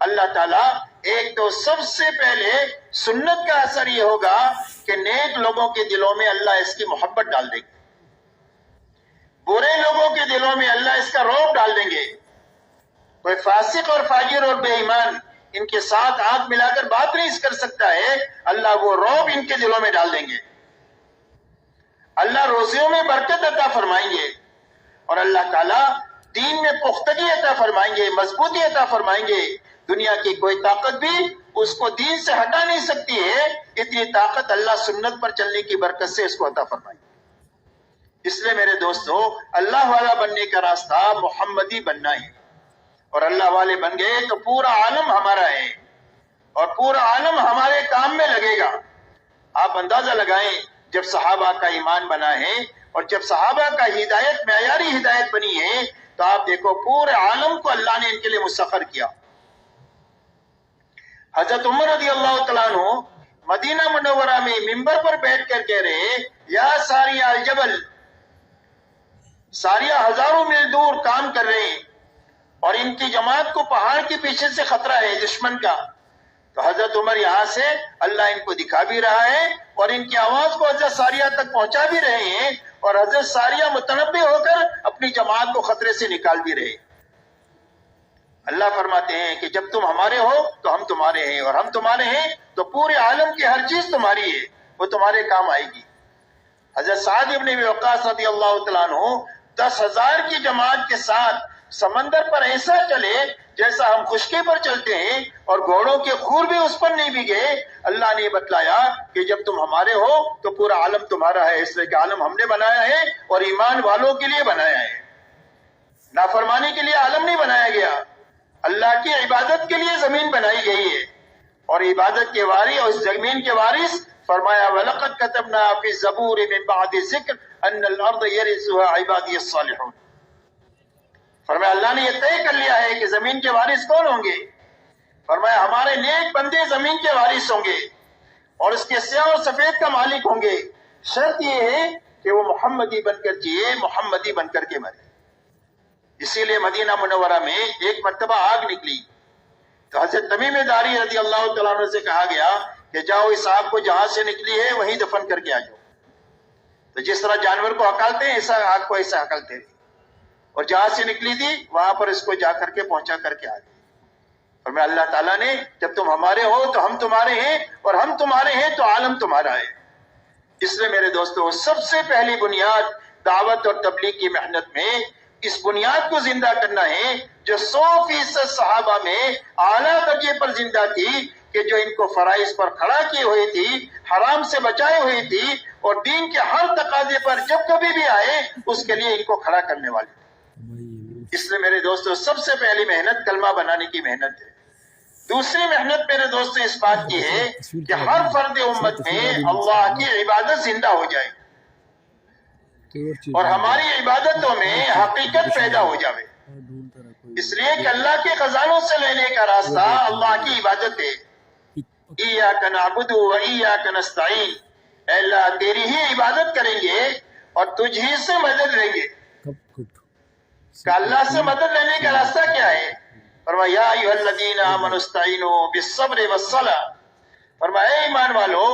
اللہ تعالیٰ ایک تو سب سے پہلے سنت کا اثر یہ ہوگا کہ نیک لوگوں کے دلوں میں اللہ اس کی محبت ڈال دیں گے، برے لوگوں کے دلوں میں اللہ اس کا رعب ڈال دیں گے۔ کوئی فاسق اور فاجر اور بے ایمان ان کے ساتھ آنکھ ملا کر بات نہیں کر سکتا ہے، اللہ وہ رعب ان کے دلوں میں ڈال دیں گے۔ اللہ روزیوں میں برکت عطا فرمائیں گے، اور اللہ تعالیٰ دین میں پختگی عطا فرمائیں گے، مضبوطی عطا فرمائیں گے۔ دنیا کی کوئی طاقت بھی اس کو دین سے ہٹا نہیں سکتی ہے، اتنی طاقت اللہ سنت پر چلنے کی برکت سے اس کو عطا فرمائیں گے۔ اس لیے میرے دوستو، اللہ والا بننے کا راستہ محمدی بننا ہے، اور اللہ والے بن گئے تو پورا عالم ہمارا ہے، اور پورا عالم ہمارے کام میں لگے گا۔ آپ اندازہ لگائیں جب صحابہ کا ایمان بنا ہے اور جب صحابہ کا ہدایت معیاری ہدایت بنی ہے، تو آپ دیکھو پورے عالم کو اللہ نے ان کے لیے مسخر کیا۔ حضرت عمر رضی اللہ تعالیٰ عنہ مدینہ منورہ میں ممبر پر بیٹھ کر کہہ رہے یا ساریہ الجبل، ساریہ ہزاروں میل دور کام کر رہے ہیں اور ان کی جماعت کو پہاڑ کے پیچھے سے خطرہ ہے دشمن کا. تو حضرت عمر یہاں سے اللہ ان کو دکھا بھی رہا ہے اور ان کی آواز کو حضرت ساریہ تک پہنچا بھی رہے ہیں اور حضرت ساریہ متنبع ہو کر اپنی جماعت کو خطرے سے نکال بھی رہے. اللہ فرماتے ہیں کہ جب تم ہمارے ہو تو ہم تمہارے ہیں اور ہم تمہارے ہیں تو پورے عالم کی ہر چیز تمہاری ہے، وہ تمہارے کام آئے گی. حضرت سعد ابن ابی وقاص رضی اللہ تعالیٰ عنہ 10,000 کی جماعت کے ساتھ سمندر پر ایسا چلے جیسا ہم خشکی پر چلتے ہیں اور گھوڑوں کے خور بھی اس پر نہیں بھیگے. اللہ نے بتلایا کہ جب تم ہمارے ہو تو پورا عالم تمہارا ہے، اس لیے کہ عالم ہم نے بنایا ہے اور ایمان والوں کے لیے بنایا ہے، نافرمانی کے لیے عالم نہیں بنایا گیا. اللہ کی عبادت کے لیے زمین بنائی گئی ہے اور عبادت کے وارث اور اس زمین کے وارث فرمایا وَلَقَدْ كَتَبْنَا فِي الزَّبُورِ مِن بَعْدِ الذِّكْرِ أَنَّ الْأَرْضَ يَرِثُهَا عِبَادِيَ الصَّالِحُونَ. فرمایا اللہ نے یہ طے کر لیا ہے کہ زمین کے وارث کون ہوں گے. فرمایا ہمارے نیک بندے زمین کے وارث ہوں گے اور اس کے سیاہ اور سفید کا مالک ہوں گے. شرط یہ ہے کہ وہ محمدی بن کر جیے، محمدی بن کر کے مرے. اسی لیے مدینہ منورہ میں ایک مرتبہ آگ نکلی تو حضرت تمیم داری رضی اللہ تعالیٰ عنہ سے کہا گیا کہ جاؤ اس آگ کو جہاں سے نکلی ہے وہیں دفن کر کے آ جاؤ. تو جس طرح جانور کو ہکالتے ہیں ایسا آگ کو ایسا ہکالتے تھے اور جہاں سے نکلی تھی وہاں پر اس کو جا کر کے پہنچا کر کے آ گئے. اور میں اللہ تعالیٰ نے جب تم ہمارے ہو تو ہم تمہارے ہیں اور ہم تمہارے ہیں تو عالم تمہارا ہے. اس لیے میرے دوستو سب سے پہلی بنیاد دعوت اور تبلیغ کی محنت میں اس بنیاد کو زندہ کرنا ہے جو 100% صحابہ میں اعلیٰ درجے پر زندہ تھی کہ جو ان کو فرائض پر کھڑا کی ہوئی تھی، حرام سے بچائے ہوئی تھی اور دین کے ہر تقاضے پر جب کبھی بھی آئے اس کے لیے ان کو کھڑا کرنے والی تھی. اس لیے میرے دوستو سب سے پہلی محنت کلمہ بنانے کی محنت ہے. دوسری محنت میرے دوستو اس بات کی ہے کہ ہر فرد امت میں اللہ کی عبادت زندہ ہو جائے اور ہماری عبادتوں میں حقیقت پیدا ہو جائے. اس لیے کہ اللہ کے خزانوں سے لینے کا راستہ اللہ کی عبادت ہے. ایاک نعبد و ایاک نستعین، اے اللہ تیری ہی عبادت کریں گے اور تجھ ہی سے مدد لیں گے. کہ اللہ سے مدد لینے کا راستہ کیا ہے؟ فرمایا یا ایھا الذین آمنوا استعینوا بالصبر والصلاۃ. فرمایا اے ایمان والو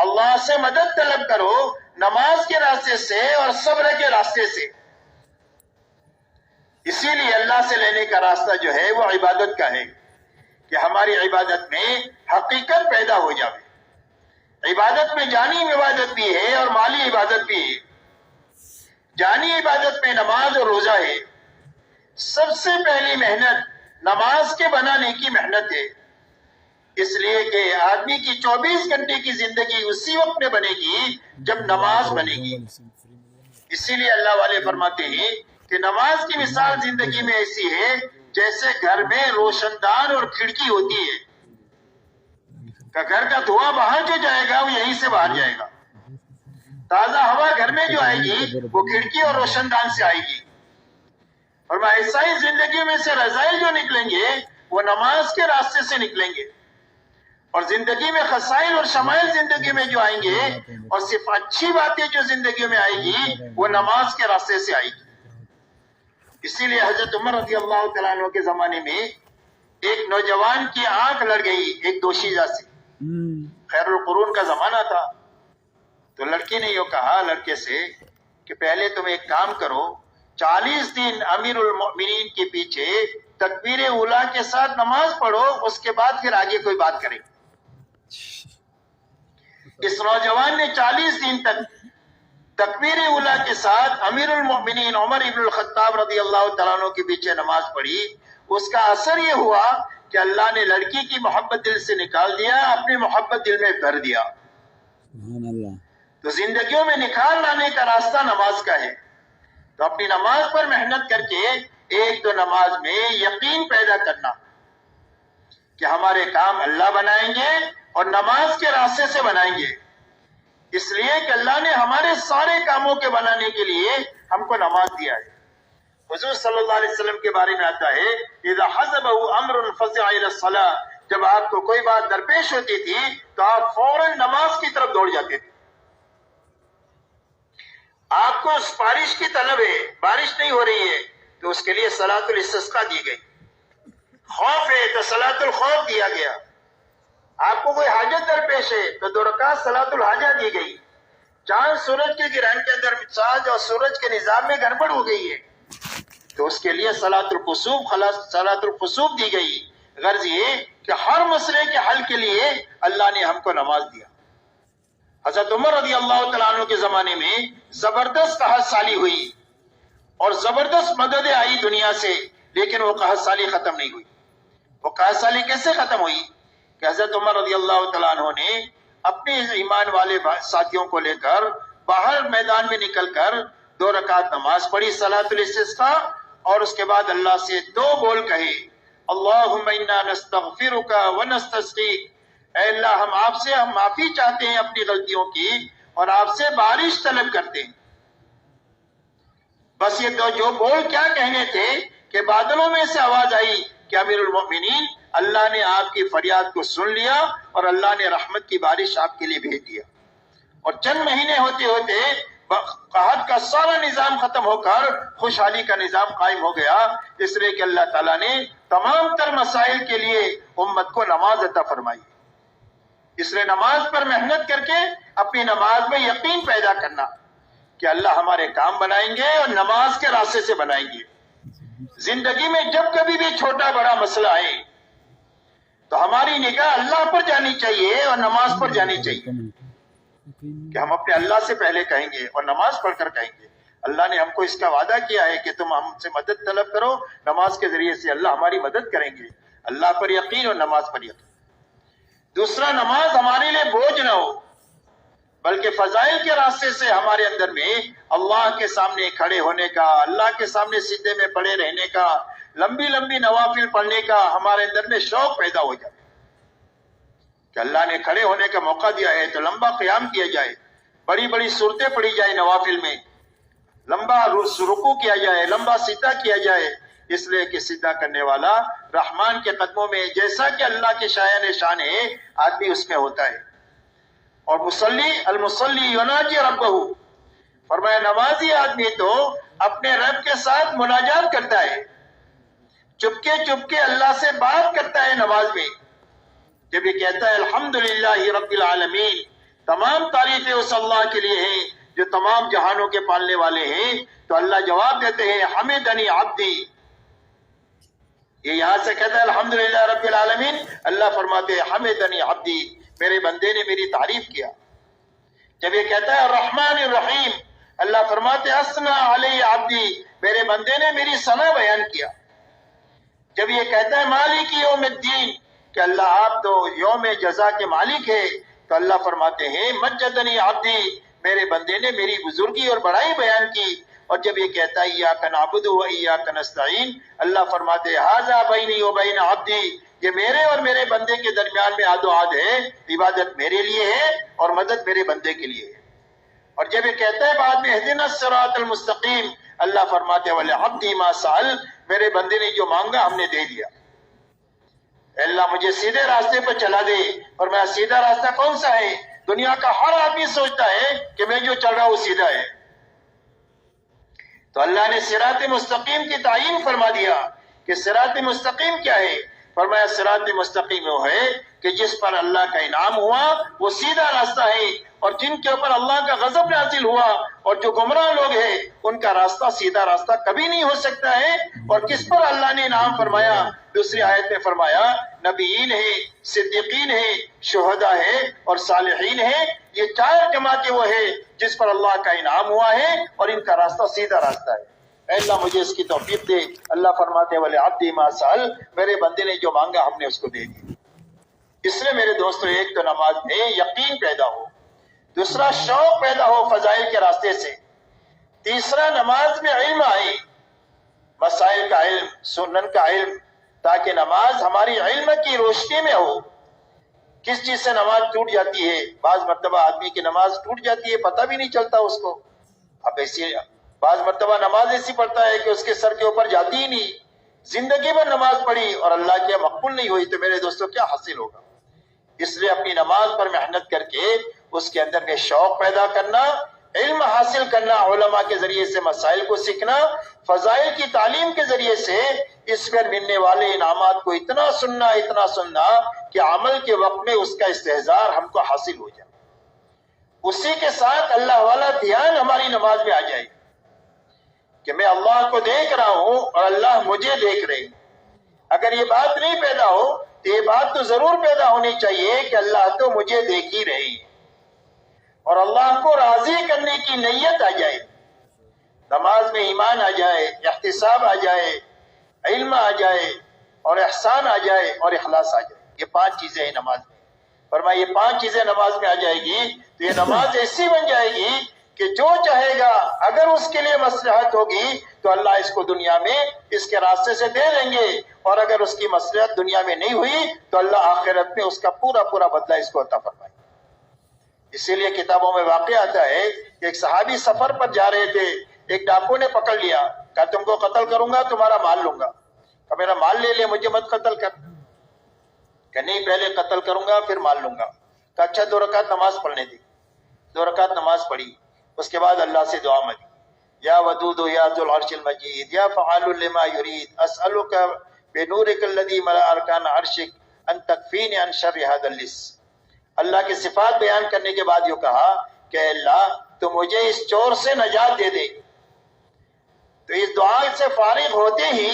اللہ سے مدد طلب کرو نماز کے راستے سے اور صبر کے راستے سے. اسی لیے اللہ سے لینے کا راستہ جو ہے وہ عبادت کا ہے کہ ہماری عبادت میں حقیقت پیدا ہو جائے. عبادت میں جانی عبادت بھی ہے اور مالی عبادت بھی ہے. جانی عبادت میں نماز اور روزہ ہے. سب سے پہلی محنت نماز کے بنانے کی محنت ہے، اس لیے کہ آدمی کی 24 گھنٹے کی زندگی اسی وقت میں بنے گی جب نماز بنے گی. اسی لیے اللہ والے فرماتے ہیں کہ نماز کی مثال زندگی میں ایسی ہے جیسے گھر میں روشن دان اور کھڑکی ہوتی ہے کہ گھر کا دھواں باہر جو جائے گا وہ یہیں سے باہر جائے گا. تازہ ہوا گھر میں جو آئے گی وہ کھڑکی اور روشن دان سے آئے گی. اور ایسا ہی زندگی میں سے رذائل جو نکلیں گے وہ نماز کے راستے سے نکلیں گے اور زندگی میں خسائل اور شمائل زندگی میں جو آئیں گے اور صرف اچھی باتیں جو زندگی میں آئے گی وہ نماز کے راستے سے آئے گی. اسی لیے حضرت عمر رضی اللہ تعالیٰ عنہ کے زمانے میں ایک نوجوان کی آنکھ لڑ گئی ایک دوشیزہ سے. خیر القرون کا زمانہ تھا تو لڑکی نے یہ کہا لڑکے سے کہ پہلے تم ایک کام کرو، 40 دن امیر المؤمنین کے پیچھے تکبیر اولیٰ کے ساتھ نماز پڑھو، اس کے بعد پھر آگے کوئی بات کریں. اس نوجوان نے 40 دن تک تکبیر اولیٰ کے ساتھ امیر المؤمنین عمر ابن الخطاب رضی اللہ تعالیٰ عنہ کے پیچھے نماز پڑھی. اس کا اثر یہ ہوا کہ اللہ نے لڑکی کی محبت دل سے نکال دیا، اپنی محبت دل میں بھر دیا. تو زندگیوں میں نکھار لانے کا راستہ نماز کا ہے. تو اپنی نماز پر محنت کر کے ایک تو نماز میں یقین پیدا کرنا کہ ہمارے کام اللہ بنائیں گے اور نماز کے راستے سے بنائیں گے. اس لیے کہ اللہ نے ہمارے سارے کاموں کے بنانے کے لیے ہم کو نماز دیا ہے. حضور صلی اللہ علیہ وسلم کے بارے میں آتا ہے اذا حزبه امر فزع الى الصلاة، جب آپ کو کوئی بات درپیش ہوتی تھی تو آپ فوراً نماز کی طرف دوڑ جاتے تھے. آپ کو اس بارش کی طلب ہے، بارش نہیں ہو رہی ہے تو اس کے لیے صلاۃ الاستسقاء دی گئی. خوف ہے تو صلاۃ الخوف دیا گیا. آپ کو کوئی حاجت درپیش ہے تو 2 رکعت صلاۃ الحاجہ دی گئی. چاند سورج کے گرہن کے اندر چاند اور سورج کے نظام میں گڑبڑ ہو گئی ہے تو اس کے لیے صلاۃ الکسوف دی گئی. غرض یہ کہ ہر مسئلے کے حل کے لیے اللہ نے ہم کو نماز دیا. حضرت عمر رضی اللہ تعالیٰ عنہ کے زمانے میں زبردست قحط سالی ہوئی اور زبردست مدد آئی دنیا سے، لیکن وہ قحط سالی ختم نہیں ہوئی. وہ قحط سالی کیسے ختم ہوئی کہ حضرت عمر رضی اللہ تعالیٰ عنہ نے اپنے ایمان والے ساتھیوں کو لے کر باہر میدان میں نکل کر 2 رکعت نماز پڑھی صلاۃ الاستسقاء، اور اس کے بعد اللہ سے 2 بول کہے، اللہم انا نستغفرک ونستسقیک، اے اللہ ہم آپ سے معافی چاہتے ہیں اپنی غلطیوں کی اور آپ سے بارش طلب کرتے ہیں. بس یہ جو بول کیا کہنے تھے کہ بادلوں میں سے آواز آئی کہ امیر المؤمنین اللہ نے آپ کی فریاد کو سن لیا اور اللہ نے رحمت کی بارش آپ کے لیے بھیج دیا. اور چند مہینے ہوتے ہوتے قحط کا سارا نظام ختم ہو کر خوشحالی کا نظام قائم ہو گیا، اس لیے کہ اللہ تعالیٰ نے تمام تر مسائل کے لیے امت کو نماز عطا فرمائی. اس لیے نماز پر محنت کر کے اپنی نماز میں یقین پیدا کرنا کہ اللہ ہمارے کام بنائیں گے اور نماز کے راستے سے بنائیں گے. زندگی میں جب کبھی بھی چھوٹا بڑا مسئلہ آئے تو ہماری نگاہ اللہ پر جانی چاہیے اور نماز پر جانی چاہیے کہ ہم اپنے اللہ سے پہلے کہیں گے اور نماز پڑھ کر کہیں گے. اللہ نے ہم کو اس کا وعدہ کیا ہے کہ تم ہم سے مدد طلب کرو، نماز کے ذریعے سے اللہ ہماری مدد کریں گے. اللہ پر یقین اور نماز پر یقین. دوسرا، نماز ہمارے لیے بوجھ نہ ہو بلکہ فضائل کے راستے سے ہمارے اندر میں اللہ کے سامنے کھڑے ہونے کا، اللہ کے سامنے سجدے میں پڑے رہنے کا، لمبی لمبی نوافل پڑھنے کا ہمارے اندر میں شوق پیدا ہو جائے کہ اللہ نے کھڑے ہونے کا موقع دیا ہے تو لمبا قیام کیا جائے، بڑی بڑی صورتیں پڑھی جائے نوافل میں، لمبا رکوع کیا جائے، لمبا سجدہ کیا جائے. اس لیے کہ سجدہ کرنے والا رحمان کے قدموں میں جیسا کہ اللہ کے شایان شان ہے آدمی اس میں ہوتا ہے. اور المصلی یناجی ربہ، فرمایا نمازی آدمی تو اپنے رب کے ساتھ مناجات کرتا ہے، چپکے چپکے اللہ سے بات کرتا ہے نماز میں. جب یہ کہتا ہے الحمدللہ رب العالمین، تمام تعریفیں اس اللہ کے لیے ہیں جو تمام جہانوں کے پالنے والے ہیں، تو اللہ جواب دیتے ہیں حمدنی عبدی. یہ یہاں سے کہتا ہے الحمدللہ رب العالمین، اللہ فرماتے ہیں حمدنی عبدی، میرے بندے نے میری تعریف کیا. جب یہ کہتا ہے الرحمن الرحیم، اللہ فرماتے ہیں اثنا علی عبدی، میرے بندے نے میری ثنا بیان کیا. جب یہ کہتا ہے مالک یوم الدین، کہ اللہ آپ تو یوم جزا کے مالک ہے، تو اللہ فرماتے ہیں مجدنی عبدی، میرے بندے نے میری بزرگی اور بڑائی بیان کی. اور جب یہ کہتا ہے ایاک نعبد و ایاک نستعین، اللہ فرماتے ہیں ھذا بینی و بین عبدی، یہ میرے اور میرے بندے کے درمیان میں عہد و عہد ہے، عبادت میرے لیے ہے اور مدد میرے بندے کے لیے ہے. اور جب یہ کہتا ہے بعد میں اہدنا الصراط المستقیم، اللہ فرماتے ہیں ولعبدی ما سأل، میرے بندے نے جو مانگا ہم نے دے دیا. اے اللہ مجھے سیدھے راستے پر چلا دے. اور میں سیدھا راستہ کون سا ہے؟ دنیا کا ہر آدمی سوچتا ہے کہ میں جو چل رہا ہوں وہ سیدھا ہے، تو اللہ نے صراط مستقیم کی تعین فرما دیا کہ صراط مستقیم کیا ہے. فرمایا صراط مستقیم وہ ہے کہ جس پر اللہ کا انعام ہوا وہ سیدھا راستہ ہے، اور جن کے اوپر اللہ کا غضب نازل ہوا اور جو گمراہ لوگ ہیں ان کا راستہ سیدھا راستہ کبھی نہیں ہو سکتا ہے. اور کس پر اللہ نے انعام فرمایا؟ دوسری آیت میں فرمایا نبیین ہیں، صدیقین ہیں، شہداء ہیں اور صالحین ہیں. یہ 4 جماعتیں وہ ہیں جس پر اللہ کا انعام ہوا ہے اور ان کا راستہ سیدھا راستہ ہے. اے اللہ مجھے اس کی توفیق دے. اللہ فرماتے ہیں وَلِعَبْدِي مَا سَأَلَ، میرے بندے نے جو مانگا ہم نے اس کو دے دیا. اس لیے میرے دوستو ایک تو نماز میں یقین پیدا ہو، دوسرا شوق پیدا ہو فضائل کے راستے سے، تیسرا نماز میں علم آئے، مسائل کا علم، سنن کا علم، تاکہ نماز ہماری علم کی روشنی میں ہو. کس چیز سے نماز ٹوٹ جاتی ہے؟ بعض مرتبہ آدمی کی نماز ٹوٹ جاتی ہے پتہ بھی نہیں چلتا اس کو. اب ایسی بعض مرتبہ نماز ایسی پڑھتا ہے کہ اس کے سر کے اوپر جاتی ہی نہیں، زندگی بھر نماز پڑھی اور اللہ کے مقبول نہیں ہوئی، تو میرے دوستو کیا حاصل ہوگا؟ اس لیے اپنی نماز پر محنت کر کے اس کے اندر میں شوق پیدا کرنا، علم حاصل کرنا، علماء کے ذریعے سے مسائل کو سیکھنا، فضائل کی تعلیم کے ذریعے سے اس پر ملنے والے انعامات کو اتنا سننا کہ عمل کے وقت میں اس کا استحضار ہم کو حاصل ہو جائے. اسی کے ساتھ اللہ والا دھیان ہماری نماز میں آ جائے کہ میں اللہ کو دیکھ رہا ہوں اور اللہ مجھے دیکھ رہے ہیں. اگر یہ بات نہیں پیدا ہو تو یہ بات تو ضرور پیدا ہونی چاہیے کہ اللہ تو مجھے دیکھ ہی رہے ہیں، اور اللہ کو راضی کرنے کی نیت آ جائے، نماز میں ایمان آ جائے، احتساب آ جائے، علم آ جائے، اور احسان آ جائے، اور اخلاص آ جائے. یہ 5 چیزیں ہیں نماز میں. فرمایا یہ 5 چیزیں نماز میں آ جائے گی تو یہ نماز ایسی بن جائے گی کہ جو چاہے گا اگر اس کے لیے مصلحت ہوگی تو اللہ اس کو دنیا میں اس کے راستے سے دے دیں گے، اور اگر اس کی مصلحت دنیا میں نہیں ہوئی تو اللہ آخرت میں اس کا پورا بدلہ اس کو عطا فرمائے. اسی لیے کتابوں میں واقع آتا ہے کہ ایک صحابی سفر پر جا رہے تھے، ایک ڈاکو نے پکڑ لیا، کہا تم کو قتل کروں گا، تمہارا مال لوں گا. کہا میرا مال لے لے، مجھے مت قتل کر. کہ نہیں، پہلے قتل کروں گا پھر مال لوں گا. کہا اچھا 2 رکعت نماز پڑھنے دی. 2 رکعت نماز پڑھی، اس کے بعد اللہ سے دعا مانگی، یا ودود یا ذو العرش المجید یا فعال لما یرید اسألک بنورک الذی ملأ ارکان عرشک ان تکفینی عن شر ھذا اللص. اللہ کی صفات بیان کرنے کے بعد یہ کہا کہ اللہ تو مجھے اس چور سے نجات دے دے. تو اس دعا سے فارغ ہوتے ہی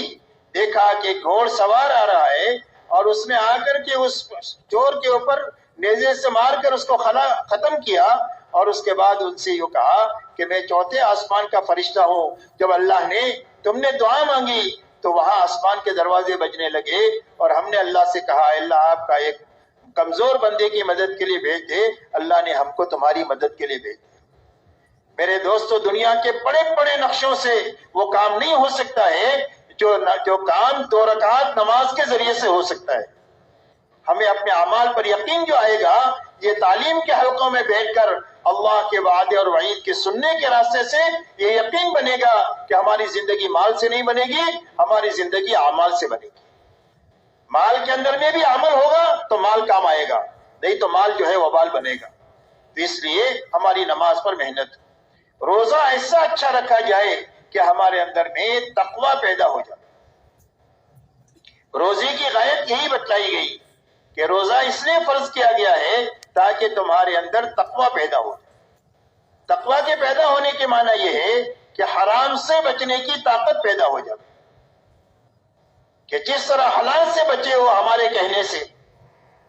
دیکھا کہ گھوڑ سوار آ رہا ہے، اور اس نے آ کر کے اس چور کے اوپر نیزے سے مار کر اس کو ختم کیا، اور اس کے بعد ان سے یہ کہا کہ میں 4تھے آسمان کا فرشتہ ہوں. جب اللہ نے تم نے دعا مانگی تو وہاں آسمان کے دروازے بجنے لگے، اور ہم نے اللہ سے کہا اللہ آپ کا ایک کمزور بندے کی مدد کے لیے بھیج دے. اللہ نے ہم کو تمہاری مدد کے لیے بھیج دیا. میرے دوستو، دنیا کے بڑے بڑے نقشوں سے وہ کام نہیں ہو سکتا ہے جو کام 2 رکعت نماز کے ذریعے سے ہو سکتا ہے. ہمیں اپنے اعمال پر یقین جو آئے گا یہ تعلیم کے حلقوں میں بیٹھ کر اللہ کے وعدے اور وعید کے سننے کے راستے سے یہ یقین بنے گا کہ ہماری زندگی مال سے نہیں بنے گی، ہماری زندگی اعمال سے بنے گی. مال کے اندر میں بھی عمل ہوگا تو مال کام آئے گا، نہیں تو مال جو ہے وبال بنے گا. تو اس لیے ہماری نماز پر محنت، روزہ ایسا اچھا رکھا جائے کہ ہمارے اندر میں تقوی پیدا ہو جائے. روزے کی غایت یہی بتلائی گئی کہ روزہ اس لیے فرض کیا گیا ہے تاکہ تمہارے اندر تقوی پیدا ہو جائے. تقوی کے پیدا ہونے کے معنی یہ ہے کہ حرام سے بچنے کی طاقت پیدا ہو جائے، کہ جس طرح حلال سے بچے ہو ہمارے کہنے سے،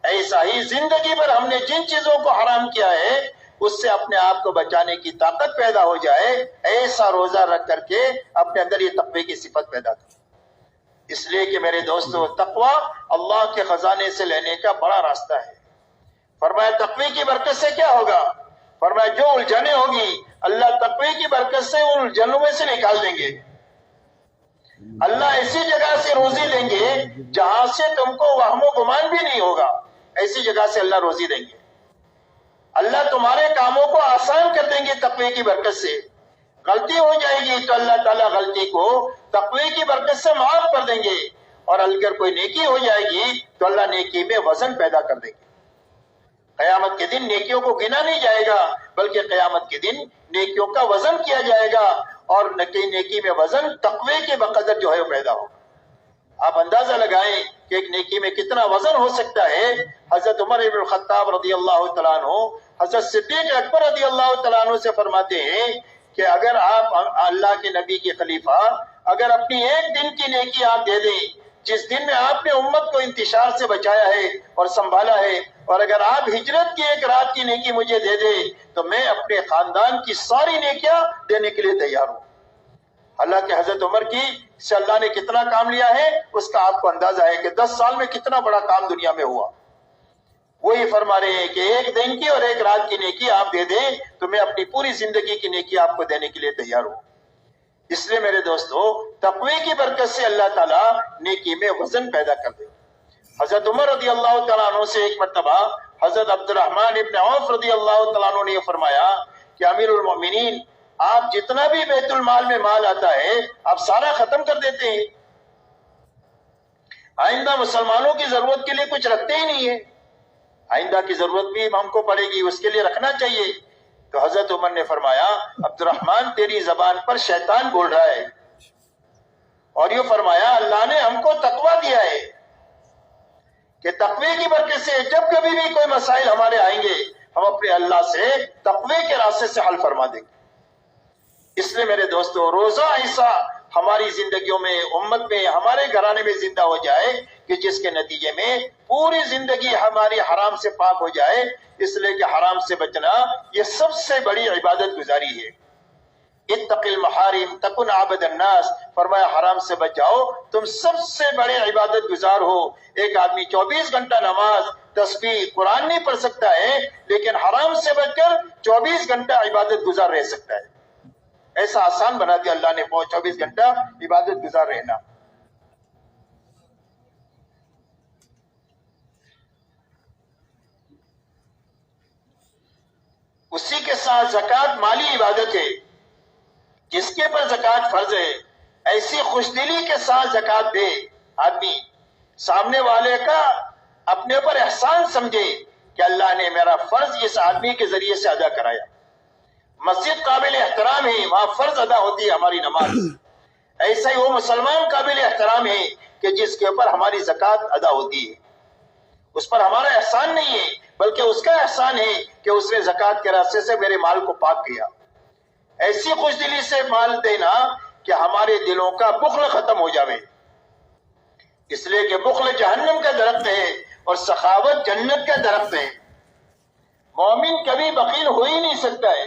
ایسا ہی زندگی بھر ہم نے جن چیزوں کو حرام کیا ہے اس سے اپنے آپ کو بچانے کی طاقت پیدا ہو جائے. ایسا روزہ رکھ کر کے اپنے اندر یہ تقوی کی صفت پیدا کرے. اس لیے کہ میرے دوستو، تقوی اللہ کے خزانے سے لینے کا بڑا راستہ ہے. فرمایا تقوی کی برکت سے کیا ہوگا؟ فرمایا جو الجھنیں ہوگی اللہ تقوی کی برکت سے ان الجھنوں میں سے نکال دیں گے. اللہ ایسی جگہ سے روزی دیں گے جہاں سے تم کو وہم و گمان بھی نہیں ہوگا، ایسی جگہ سے اللہ روزی دیں گے. اللہ تمہارے کاموں کو آسان کر دیں گے تقوی کی برکت سے. غلطی ہو جائے گی تو اللہ تعالیٰ غلطی کو تقوی کی برکت سے معاف کر دیں گے، اور اگر کوئی نیکی ہو جائے گی تو اللہ نیکی میں وزن پیدا کر دیں گے. قیامت کے دن نیکیوں کو گنا نہیں جائے گا بلکہ قیامت کے دن نیکیوں کا وزن کیا جائے گا، اور نیکی میں وزن تقوی کے بقدر جو ہے وہ پیدا ہوگا. آپ اندازہ لگائیں کہ ایک نیکی میں کتنا وزن ہو سکتا ہے. حضرت عمر بن الخطاب رضی اللہ تعالیٰ عنہ حضرت صدیق اکبر رضی اللہ تعالیٰ عنہ سے فرماتے ہیں کہ اگر آپ اللہ کے نبی کے خلیفہ اگر اپنی ایک دن کی نیکی آپ دے دیں، جس دن میں آپ نے امت کو انتشار سے بچایا ہے اور سنبھالا ہے، اور اگر آپ ہجرت کی ایک رات کی نیکی مجھے دے دیں تو میں اپنے خاندان کی ساری نیکیاں دینے کے لیے تیار ہوں. اللہ کے حضرت عمر کی سے اللہ نے کتنا کام لیا ہے اس کا آپ کو اندازہ ہے کہ 10 سال میں کتنا بڑا کام دنیا میں ہوا. وہی فرما رہے ہیں کہ ایک دن کی اور ایک رات کی نیکی آپ دے دیں تو میں اپنی پوری زندگی کی نیکی آپ کو دینے کے لیے تیار ہوں. اس لیے میرے دوستو، تقوی کی برکت سے اللہ تعالیٰ نیکی میں وزن پیدا کر دے. حضرت عمر رضی اللہ تعالیٰ عنہ سے ایک مرتبہ حضرت عبد الرحمن ابن عوف رضی اللہ تعالیٰ عنہ نے یہ فرمایا کہ امیر المومنین، آپ جتنا بھی بیت المال میں مال آتا ہے آپ سارا ختم کر دیتے ہیں، آئندہ مسلمانوں کی ضرورت کے لیے کچھ رکھتے ہی نہیں ہے. آئندہ کی ضرورت بھی ہم کو پڑے گی، اس کے لیے رکھنا چاہیے. تو حضرت عمر نے فرمایا عبد الرحمن تیری زبان پر شیطان بول رہا ہے، اور یہ فرمایا اللہ نے ہم کو تقوی دیا ہے کہ تقوی کی برکت سے جب کبھی بھی کوئی مسائل ہمارے آئیں گے ہم اپنے اللہ سے تقوی کے راستے سے حل فرما دیں گے۔ اس لیے میرے دوستو روزہ ایسا ہماری زندگیوں میں، امت میں، ہمارے گھرانے میں زندہ ہو جائے کہ جس کے نتیجے میں پوری زندگی ہماری حرام سے پاک ہو جائے، اس لیے کہ حرام سے بچنا یہ سب سے بڑی عبادت گزاری ہے۔ اتق المحارم تکن عابد الناس، فرمایا حرام سے بچ جاؤ تم سب سے بڑے عبادت گزار ہو۔ ایک آدمی 24 گھنٹہ نماز، تسبیح، قرآن نہیں پڑھ سکتا ہے، لیکن حرام سے بچ کر 24 گھنٹہ عبادت گزار رہ سکتا ہے۔ ایسا آسان بنا دیا اللہ نے 24 گھنٹہ عبادت گزار رہنا۔ اسی کے ساتھ زکوٰۃ مالی عبادت ہے، جس کے پر زکوٰۃ فرض ہے ایسی خوش دلی کے ساتھ زکوٰۃ دے آدمی، سامنے والے کا اپنے پر احسان سمجھے کہ اللہ نے میرا فرض اس آدمی کے ذریعے سے ادا کرایا۔ مسجد قابل احترام ہے، وہاں فرض ادا ہوتی ہے ہماری نماز، ایسا ہی وہ مسلمان قابل احترام ہے کہ جس کے اوپر ہماری زکوٰۃ ادا ہوتی ہے۔ اس پر ہمارا احسان نہیں ہے بلکہ اس کا احسان ہے کہ اس نے زکوٰۃ کے راستے سے میرے مال کو پاک کیا۔ ایسی خوش دلی سے مال دینا کہ ہمارے دلوں کا بخل ختم ہو جاوے، اس لیے کہ بخل جہنم کا درخت ہے اور سخاوت جنت کا درخت ہے۔ مومن کبھی بخیل ہو ہی نہیں سکتا ہے،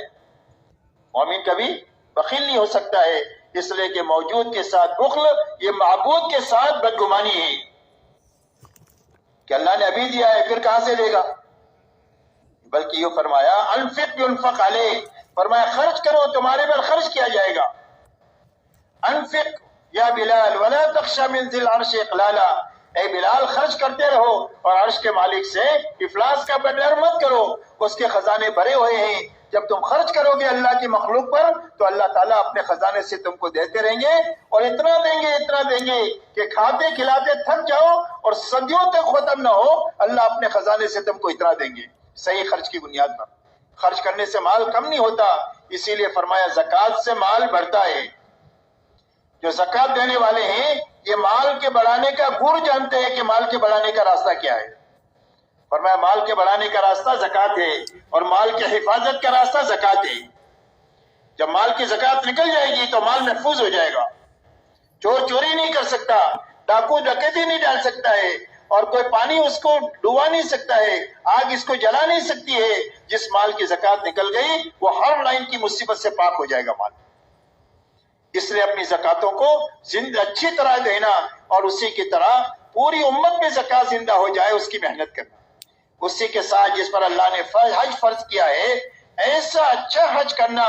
مومن کبھی بخیل نہیں ہو سکتا ہے، اس لیے کہ موجود کے ساتھ بخل یہ معبود کے ساتھ بدگمانی ہے کہ اللہ نے ابھی دیا ہے پھر کہاں سے دے گا، بلکہ یہ فرمایا انفق ينفق علیہ، فرمایا خرچ کرو تمہارے پر خرچ کیا جائے گا۔ انفق یا بلال ولا تخشى من ذی العرش اقلالا، اے بلال خرچ کرتے رہو اور عرش کے مالک سے افلاس کا ڈر مت کرو، اس کے خزانے بھرے ہوئے ہیں۔ جب تم خرچ کرو گے اللہ کی مخلوق پر تو اللہ تعالیٰ اپنے خزانے سے تم کو دیتے رہیں گے، اور اتنا دیں گے کہ کھاتے کھلاتے تھک جاؤ اور صدیوں تک ختم نہ ہو، اللہ اپنے خزانے سے تم کو اتنا دیں گے صحیح خرچ کی بنیاد پر۔ خرچ کرنے سے مال کم نہیں ہوتا، اسی لیے فرمایا زکوٰۃ سے مال بڑھتا ہے۔ جو زکوٰۃ دینے والے ہیں یہ مال کے بڑھانے کا گر جانتے ہیں کہ مال کے بڑھانے کا راستہ کیا ہے۔ فرمایا مال کے بڑھانے کا راستہ زکوٰۃ ہے اور مال کے حفاظت کا راستہ زکوٰۃ ہے۔ جب مال کی زکوٰۃ نکل جائے گی تو مال محفوظ ہو جائے گا، چور چوری نہیں کر سکتا، ڈاکو ڈکیتی نہیں ڈال سکتا ہے، اور کوئی پانی اس کو ڈبا نہیں سکتا ہے، آگ اس کو جلا نہیں سکتی ہے۔ جس مال کی زکوٰۃ نکل گئی وہ ہر لائن کی مصیبت سے پاک ہو جائے گا مال۔ اس لیے اپنی زکوٰۃوں کو اچھی طرح دینا اور اسی کی طرح پوری امت میں زکوٰۃ زندہ ہو جائے اس کی محنت کرنا۔ اسی کے ساتھ جس پر اللہ نے حج فرض کیا ہے ایسا اچھا حج کرنا